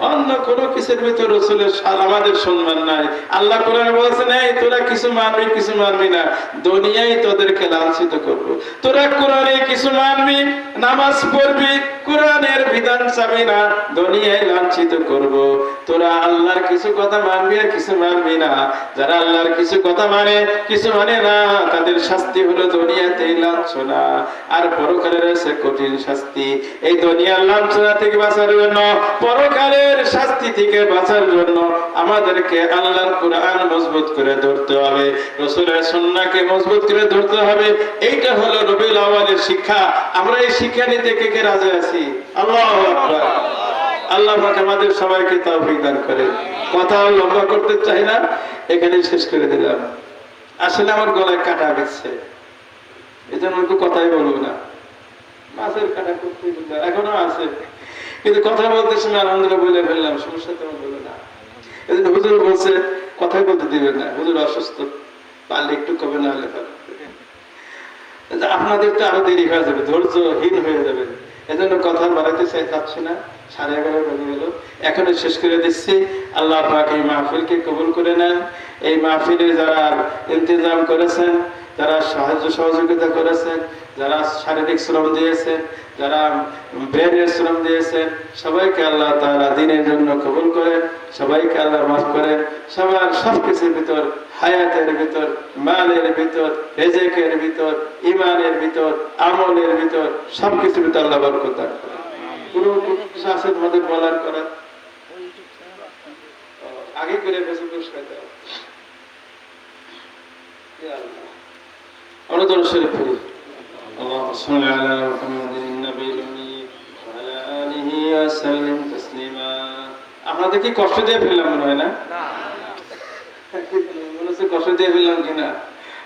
অন্য কোনো কিছুর ভিতরে রাসূলের আমাদের সম্মান নাই। আল্লাহ কোরআনে বলেছেন, এই তোরা কিছু মানবি কিছু মানবি না, দুনিয়ায় তোদেরকে লাঞ্ছিত করব। তোরা কোরআনে কিছু মানবি, নামাজ পড়বি, কোরআনের বিধান চাবি না, দুনিয়ায় লাঞ্ছিত করব। তোরা আল্লাহর কিছু কথা মানবি আর কিছু মানবি না। যারা আল্লাহর কিছু কথা মানে কিছু মানে না, তাদের শাস্তি হলো দুনিয়াতেই লাঞ্ছনা, আর পরকালে রয়েছে কঠিন শাস্তি। এই দুনিয়ার লাঞ্ছনা থেকে বাঁচার জন্য, পরকালের শাস্তি থেকে বাঁচার জন্য আমাদেরকে আল্লাহর কোরআন মজবুত করে ধরতে হবে, রাসূলের সুন্নাহকে মজবুত করে ধরতে হবে। এইটা হলো রবিউল আউয়ালের শিক্ষা। আমরা এই শিক্ষা নিতে কে কে রাজি আছি? আল্লাহু আকবার। আল্লাহ পাক আমাদের সবাইকে তৌফিক দান করেন। কথা লম্বা করতে চাই না, এখানে শেষ করে দিলাম। আসলে আমার গলায় কাটা গেছে, এই জন্য কথাই বলবো না। মাছের কাটা করতে এখনো আছে, কিন্তু কথা বলতে সময় আলহামদুলিল্লাহ বলে ফেললাম, সমস্যা তেমন বলে না। এই জন্য হুজুর বলছে কথাই বলতে দিবেন না, হুজুর অসুস্থ, পারলে একটু কবে না হলে আপনাদের তো আরো দেরি হয়ে যাবে, ধৈর্যহীন হয়ে যাবে। এজন্য কথা বাড়াতে চাচ্ছি না। 11:30 বেজে গেল, এখনো শেষ করে দিচ্ছি। আল্লাহ পাক এই মাহফিলকে কবুল করে নেন। এই মাহফিলে যারা ইন্তজাম করেছেন, যারা সাহায্য সহযোগিতা করেছেন, যারা শারীরিক শ্রম দিয়েছেন, যারা ব্রেনের শ্রম দিয়েছেন, সবাইকে আল্লাহ তাআলা দ্বীনের জন্য কবুল করেন, সবাইকে আল্লাহ মাফ করেন। সবার সবকিছুর ভিতর, হায়াতের ভিতর, মালের ভিতর, রিজিকের ভিতর, ঈমানের ভিতর, আমলের ভিতর, সবকিছুর ভিতর আল্লাহ বরকত দান করেন। কোনো কিছু আছে তোমাদের বলার করার? আগে করে পুরস্কার দাও। আমরা দরুদ শরীফ পড়ি। اللهم صل على محمد النبي الأمي وعلى آله وسلم تسليما। আপনাদের কি কষ্ট দিয়ে ফেললাম মনে হয় না? মনে হচ্ছে কষ্ট দিয়ে ফেললাম কিনা।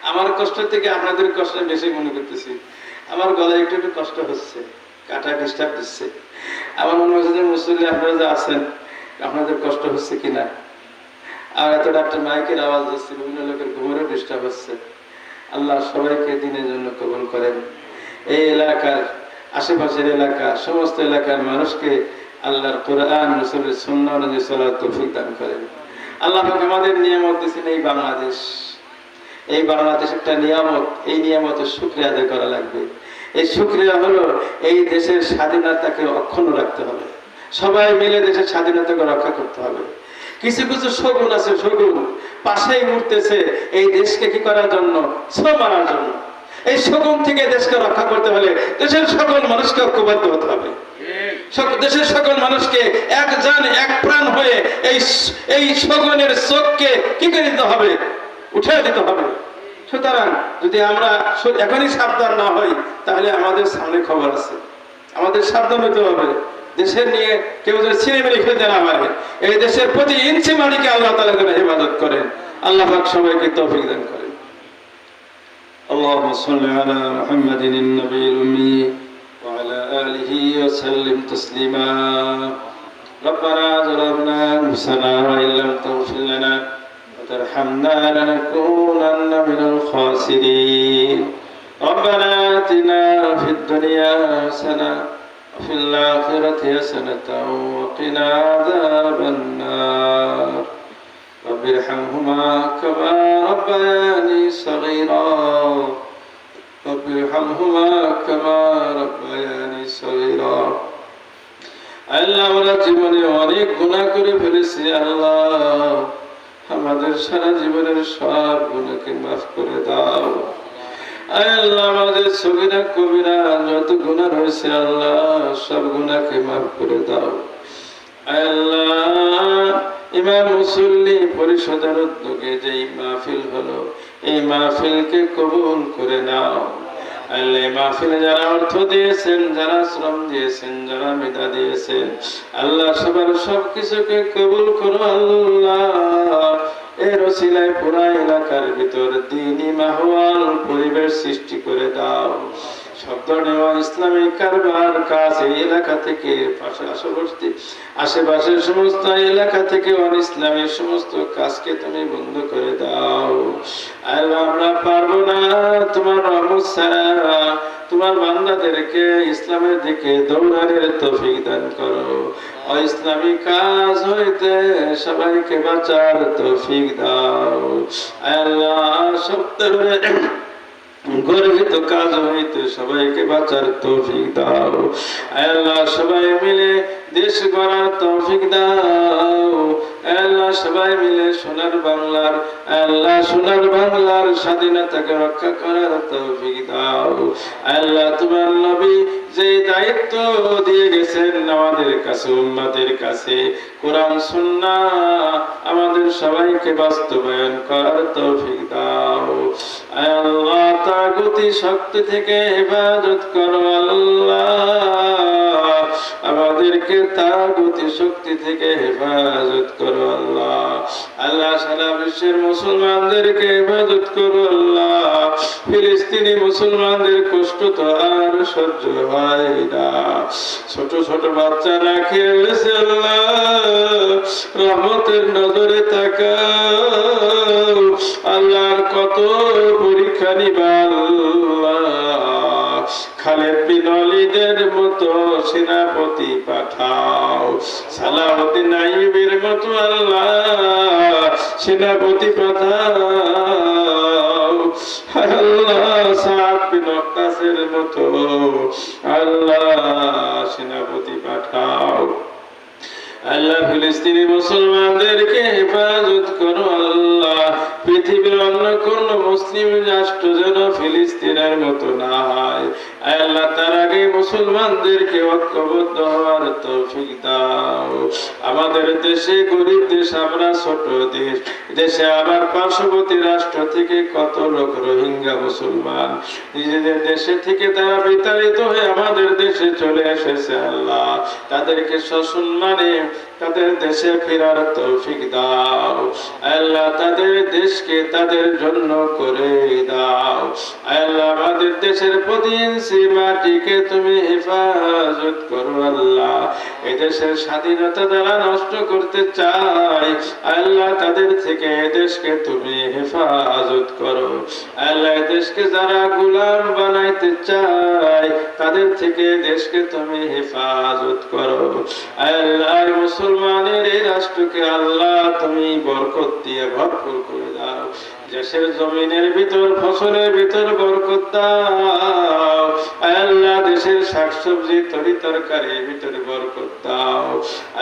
আমার কষ্ট থেকে আপনাদের কষ্ট বেশি মনে করতেছি। আমার গলায় একটু একটু কষ্ট হচ্ছে, কাটা ডিস্টার্ব দিচ্ছে। আমার মনে হচ্ছে যে মুসল্লি আপনারা যে আছেন, আপনাদের কষ্ট হচ্ছে কিনা। আর এত ডাক্তার মাইকের আওয়াজ হচ্ছে, বিভিন্ন লোকের ঘুমেরও ডিস্টার্ব হচ্ছে। আল্লাহ সবাইকে দ্বীনের জন্য কবুল করেন। এই এলাকার আশেপাশের এলাকা, সমস্ত এলাকার মানুষকে আল্লাহর কোরআন রাসূলের সুন্নাহ অনুযায়ী চলার তৌফিক দান করেন। আল্লাহ পাক আমাদের নিয়ামত দিয়েছেন এই বাংলাদেশ। এই বাংলাদেশ একটা নিয়ামত, এই নিয়ামতের শুকরিয়া আদায় করা লাগবে। এই শুকরিয়া হলো এই দেশের স্বাধীনতাকে অক্ষুণ্ণ রাখতে হবে, সবাই মিলে দেশের স্বাধীনতাকে রক্ষা করতে হবে। কিছু কিছু শগুন আছে, শগুন পাশেই উঠতেছে এই দেশকে কি করার জন্য, ছো মারার জন্য। এই শগুন থেকে দেশকে রক্ষা করতে হলে দেশের সকল মানুষকে ঐক্যবদ্ধ হতে হবে। দেশের সকল মানুষকে এক জান এক প্রাণ হয়ে এই শগুনের চোখকে কি করে দিতে হবে, উঠে দিতে হবে। সুতরাং যদি আমরা এখনই সাবধান না হই তাহলে আমাদের সামনে খবর আছে, আমাদের সাবধান হতে হবে। দেশের নিয়ে কেউ যদি ছিনিমিনি খেলতে না পারে, এই দেশের প্রতি ইঞ্চি মাটিকে আল্লাহ তাআলা যেন হেফাজত করেন। আল্লাহ পাক সবাইকে তৌফিক দান করেন। আল্লাহুম্মা সাল্লি আলা মুহাম্মাদিন নবিয়্যিল উম্মি ওয়া আলা আলিহি ওয়া সাল্লিম তাসলিমা। রব্বানা যালামনা আনফুসানা ওয়া ইল্লাম তাগফির লানা ওয়া তারহামনা লানাকুনান্না মিনাল খাসিরিন। রব্বানা আতিনা ফিদ দুনিয়া হাসানাহ وفي الآخرة حسنة وقنا عذاب النار. رب ارحمهما كما ربياني صغيرا. رب ارحمهما كما ربياني صغيرا. আল্লাহ, আমরা জীবনে অনেক গুনাহ করে ফেলেছি। আল্লাহ, আমাদের সারা জীবনের সব গুনাহকে মাফ করে দাও। আল্লাহ, আমাদের সগীরা কবিরা যত গুনাহ রয়েছে আল্লাহ সব গুনাহকে মাফ করে দাও। আল্লাহ, ইমাম মুসল্লি পরিষদের উদ্যোগে যেই মাহফিল হলো, এই মাহফিলকে কবুল করে নাও। আল্লাহ, মাহফিলে যারা অর্থ দিয়েছেন, যারা শ্রম দিয়েছেন, যারা মেধা দিয়েছেন, আল্লাহ সবার সব কিছুকে কবুল করো। আল্লাহ, এর ওসিলায় পুরা এলাকার ভিতর দ্বীনি মাহওয়াল পরিবেশ সৃষ্টি করে দাও। শব্দ নেওয়া ইসলামিক কারবার কাজ এই এলাকা থেকে পাশাপাশি আশেপাশের সমস্ত এলাকা থেকে ইসলামের সমস্ত কাজকে তুমি বন্ধ করে দাও। আল্লাহ, আমরা পারবো না, তোমার রহমত ছাড়া তোমার বান্দাদেরকে ইসলামের দিকে দৌড়ানোর তৌফিক দান করো। ইসলামী কাজ হইতে সবাইকে বাঁচার তৌফিক দাও। আল্লাহ, সত্যের গর্বিত কাজ হইতে সবাইকে বাঁচার তৌফিক দাও। আল্লাহ, সবাই মিলে দেশ গড়ার তৌফিক দাও। আল্লাহ, সবাই মিলে সোনার বাংলার স্বাধীনতাকে রক্ষা করার তৌফিক দাও। আল্লাহ, তোমার নবী যে দায়িত্ব দিয়ে গেছেন আমাদের কাছে, উম্মতের কাছে, কোরআন সুন্নাহ আমাদের সবাইকে বাস্তবায়ন করার তৌফিক দাও। আল্লাহ, তাগুতি শক্তি থেকে হেফাজত করো। আল্লাহ, আমাদেরকে তাগুতি শক্তি থেকে হেফাজত করো। আল্লাহ, আল্লাহ সারা বিশ্বের মুসলমানদেরকে হেফাজত করো। আল্লাহ, ফিলিস্তিনি মুসলমানদের কষ্ট তো আর সহ্য হয় না। ছোট ছোট বাচ্চারা খেয়েছে। আল্লাহ, রহমতের নজরে তাকাও। আল্লাহর কত পরীক্ষা নিবা। আল্লাহ, খালেদ বিন ওয়ালিদের মতো সেনাপতি পাঠাও। সালাউদ্দিন আইয়ুবের মতো আল্লাহ সেনাপতি পাঠাও। আল্লাহ, সাদ বিন ওয়াক্কাসের মতো আল্লাহ সেনাপতি পাঠাও। আল্লাহ, ফিলিস্তিনি মুসলমানদেরকে হেফাজত করো। আল্লাহ, পৃথিবীর অন্য কোন মুসলিম রাষ্ট্র যেন ফিলিস্তিনের মতো না হয়। আল্লাহ, তার আগে মুসলমানদেরকে ঐক্যবদ্ধ হওয়ার তৌফিক দাও। আমাদের দেশে গরিব দেশ, আমরা ছোট দেশ, দেশে আবার পার্শ্ববর্তী রাষ্ট্র থেকে কত লোক রোহিঙ্গা মুসলমান নিজেদের দেশে থেকে তারা বিতাড়িত হয়ে আমাদের দেশে চলে এসেছে। আল্লাহ, তাদেরকে সসম্মানে তাদের দেশে ফেরার তৌফিক দাও। আল্লাহ, তাদের দেশকে তাদের জন্য করে দাও। আল্লাহ, আমাদের দেশের প্রতি মাটিকে তুমি হেফাজত করো আল্লাহ। এদেশের স্বাধীনতা যারা নষ্ট করতে চায় আল্লাহ তাদের থেকে এদেশকে তুমি হেফাজত করো আল্লাহ। দেশকে যারা গোলাম বানাইতে চায় তাদের থেকে দেশকে তুমি হেফাজত করো আল্লাহ। মুসলমানের এই রাষ্ট্রকে আল্লাহ তুমি বরকত দিয়ে ভরপুর করে দাও। দেশের জমিনের ভিতর ফসলের ভিতর বরকত দাও আল্লাহ। দেশের শাকসবজি তরি তরকারির ভিতর বরকত দাও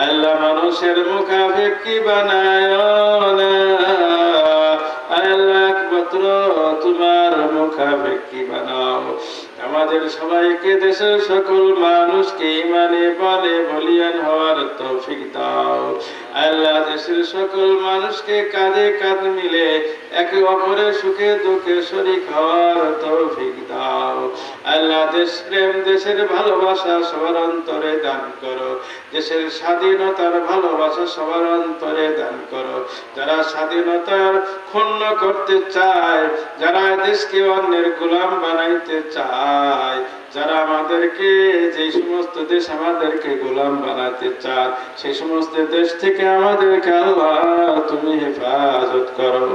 আল্লাহ। মানুষের মুখাপেক্ষী বানায় না আল্লাহ, একমাত্র তোমার মুখাপেক্ষী বানাও। আমাদের সবাইকে দেশের সকল মানুষকে ইমানে বলে বলিয়ান হওয়ার তৌফিক দাও আল্লাহ। দেশের সকল মানুষকে কাঁধে কাঁধ মিলে একে অপরের সুখে দুঃখে শরীক হওয়ার তৌফিক দাও আল্লাহ। দেশ প্রেম দেশের ভালোবাসা সবার অন্তরে দান করো। দেশের স্বাধীনতার ভালোবাসা সবার অন্তরে দান করো। যারা স্বাধীনতার ক্ষুণ্ণ করতে চায়, যারা দেশকে অন্যের গোলাম বানাইতে চায়, যারা আমাদেরকে যে সমস্ত দেশ আমাদেরকে গোলাম বানাতে চায় সেই সমস্ত দেশ থেকে আমাদেরকে আল্লাহ তুমি হেফাজত করো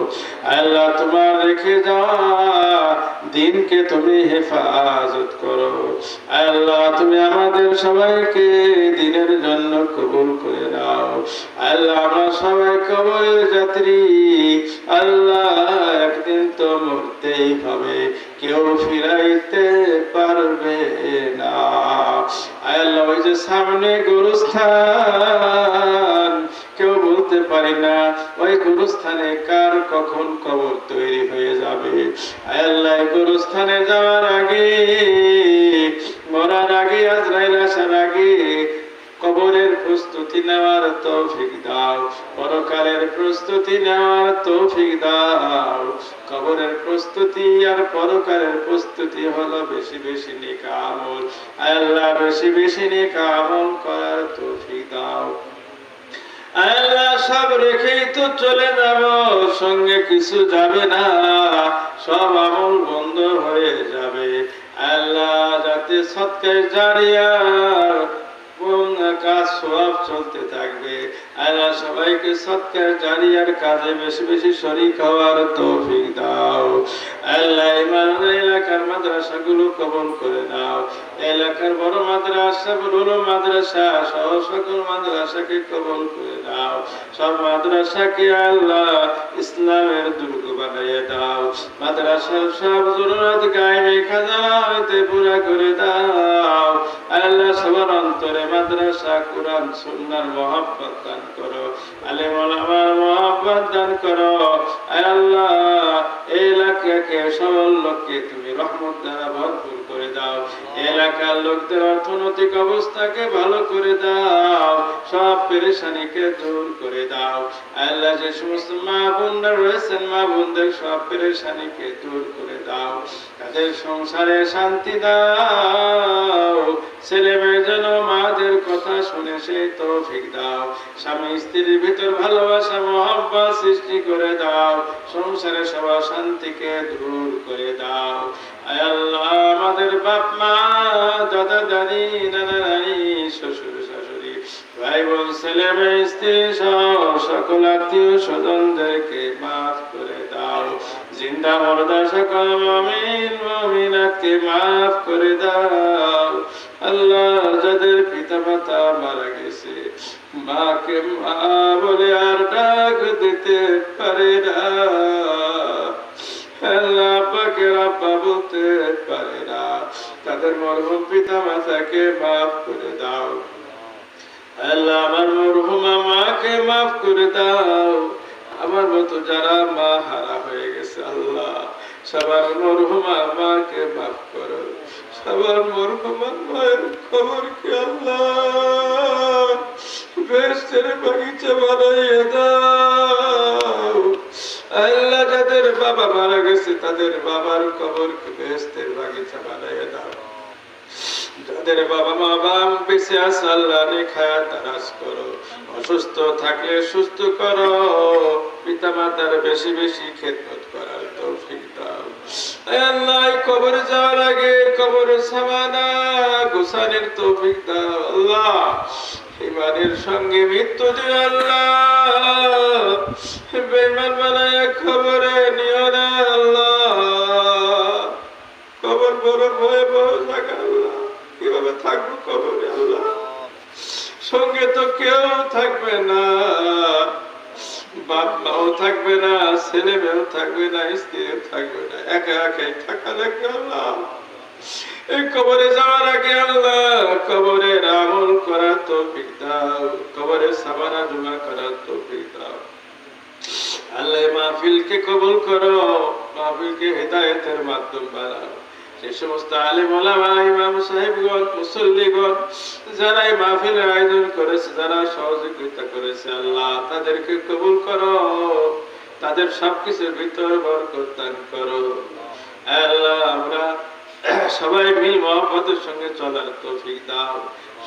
আল্লাহ। তোমার রেখে যাওয়া দিনকে তুমি হেফাজত করো আল্লাহ। তুমি আমাদের সবাইকে দিনের জন্য কবুল করে দাও আল্লাহ। আমরা সবাই কবরের যাত্রী আল্লাহ। একদিন তো মরতেই হবে, কেউ ফিরাইতে পারবে না আল্লাহ। ওই যে সামনে গোরস্থান, কেউ বলতে পারি না ওই গোরস্থানে কার কখন কবর তৈরি হয়ে যাবে আল্লাহ। গোরস্থানে যাওয়ার আগে, মরার আগে, আজরাইল আসার আগে কবরের প্রস্তুতি নেওয়ার তৌফিক দাও। পরকালের প্রস্তুতি নেওয়ার তৌফিক দাও। কবরের প্রস্তুতি আর পরকালের প্রস্তুতি হলো বেশি বেশি নেক আমল আল্লাহ। বেশি বেশি নেক আমল করার তৌফিক দাও আল্লাহ। সব রেখেই তো চলে যাব, সঙ্গে কিছু যাবে না, সব আমল বন্ধ হয়ে যাবে আল্লাহ। যাতে সৎকার জারিয়া কাজ সব চলতে থাকবে আল্লাহ। সবাইকে সৎকার জারিয়ার কাজে বেশি বেশি শরীক হওয়ার তৌফিক দাও আল্লাহ। এলাকার মাদ্রাসাগুলো কবুল করে দাও। এলাকার বড় মাদ্রাসা, বড় মাদ্রাসা সহ সকল মাদ্রাসাকে কবুল করে দাও। সব মাদ্রাসাকে আল্লাহ ইসলামের দুর্গ বানিয়ে দাও। মাদ্রাসার সব জরুরত গায়ে খাজা হইতে পুরা করে দাও আল্লাহ। সবার অন্তরে মাদ্রাসা, কোরআন, সুন্নাহর মহব্বত দান করো, আলেম ওলামার মহব্বত দান করো আল্লাহ। এই এলাকাকে সবল লোককে তুমি রহমত দ্বারা ভরপুর করে দাও। এলাকার লোকদের অর্থনৈতিক অবস্থাকে ভালো করে দাও, সব পেরেশানিকে দূর করে দাও আল্লাহ। যে সমস্ত মা বোনরা রয়েছেন মা বোনদের সব পেরেশানিকে দূর করে দাও। তাদের সংসারে শান্তি দাও। ছেলে মেয়ে যেন মাদের কথা শুনে সেই তৌফিক দাও। স্বামী স্ত্রীর ভিতর ভালোবাসা মহব্বত সৃষ্টি করে দাও। সংসারে সবার শান্তিকে দূর করে দাও আল্লাহ। আমাদের বাপ মা, দাদা দাদি, নানা নানি, শ্বশুর শাশুড়ি, ভাই বোন, ছেলে মেয়ে, স্ত্রী সহ সকল আত্মীয় স্বজনদেরকে মাফ করে দাও। জিন্দা মরদা সকল মুমিন মুমিনাতকে মাফ করে দাও আল্লাহ। যাদের পিতা মাতা মারা গেছে, মাকে মা বলে আর ডাক দিতে পারে না আল্লাহ, আব্বাকে আব্বা বলতে পারে না, তাদের মরহুম পিতা মাতাকে মাফ করে দাও আল্লাহ। আমার মরহুমা মাকে মাফ করে দাও। আমার মতো যারা মা হারা হয়ে গেছে আল্লাহ, সবার মরহুমা মাকে মাফ করো। সবার মরহুমা মায়ের খবরকে আল্লাহ বেহেশতের বাগিচা বানাইয়ে দাও আল্লাহ। যাদের বাবা মারা গেছে তাদের বাবার কবরকে বেহেশতের বাগিচা বানাইয়ে দাও যাদের বাবা মা বাম বেঁচে আছে আল্লাহ নেখায়া তারাস করো, অসুস্থ থাকলে সুস্থ করো, পিতা মাতার বেশি বেশি খেদমত করার তৌফিক দাও। আয় আল্লাহ কবর যাওয়ার আগে কবর সামানা গোসানের তৌফিক দাও আল্লাহ। ইমানের সঙ্গে মৃত্যু দিও আল্লাহ, বেঈমান বানায়া কবরে নিও না আল্লাহ। কবর বড় ভয়াবহ জায়গা আল্লাহ, কিভাবে থাকবো কবরে আল্লাহ? সঙ্গে তো কেউ থাকবে না, বাপ মাও থাকবে না, ছেলে মেয়েও থাকবে না, স্ত্রীও থাকবে না, একা একাই থাকা লাগবে আল্লাহ। এই কবরে যাওয়ার আগে আল্লাহ কবরের আমল করার তৌফিক দাও, কবরের সামানা জমা করার তৌফিক দাও আল্লাহ। মাহফিলকে কবুল করো, মাহফিলকে হেদায়েতের মাধ্যম বানাও। যে সমস্ত আলেম ওলামা ইমাম সাহেবগণ মুসল্লিগণ যারা এই মাহফিলের আয়োজন করেছে, যারা সহযোগিতা করেছে আল্লাহ তাদেরকে কবুল করো, তাদের সবকিছুর ভিতর বরকত দান করো আল্লাহ। আমরা সবাই মিল মহব্বতের সঙ্গে চলার তৌফিক দাও।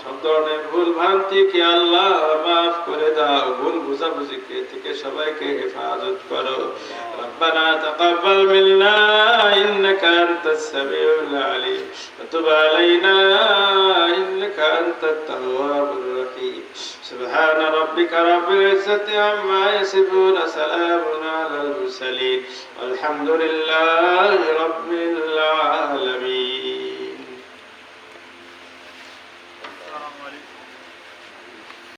সব ধরনের ভুল ভ্রান্তিকে আল্লাহ মাফ করে দাও, ভুল বুঝাবুঝি থেকে সবাইকে হেফাজত করো। রব্বানা তাকাব্বাল মিন্না ইন্নাকা আনতাস সামিউল আলিম ওয়া তুব আলাইনা ইন্নাকা আনতাত তাওয়াবুর রহিম। সুবহান রাব্বিকা রাব্বিল ইজ্জাতি আম্মা ইয়াসিফুন, সালামুন আলাল মুরসালিন, আলহামদুলিল্লাহি রাব্বিল আলামিন।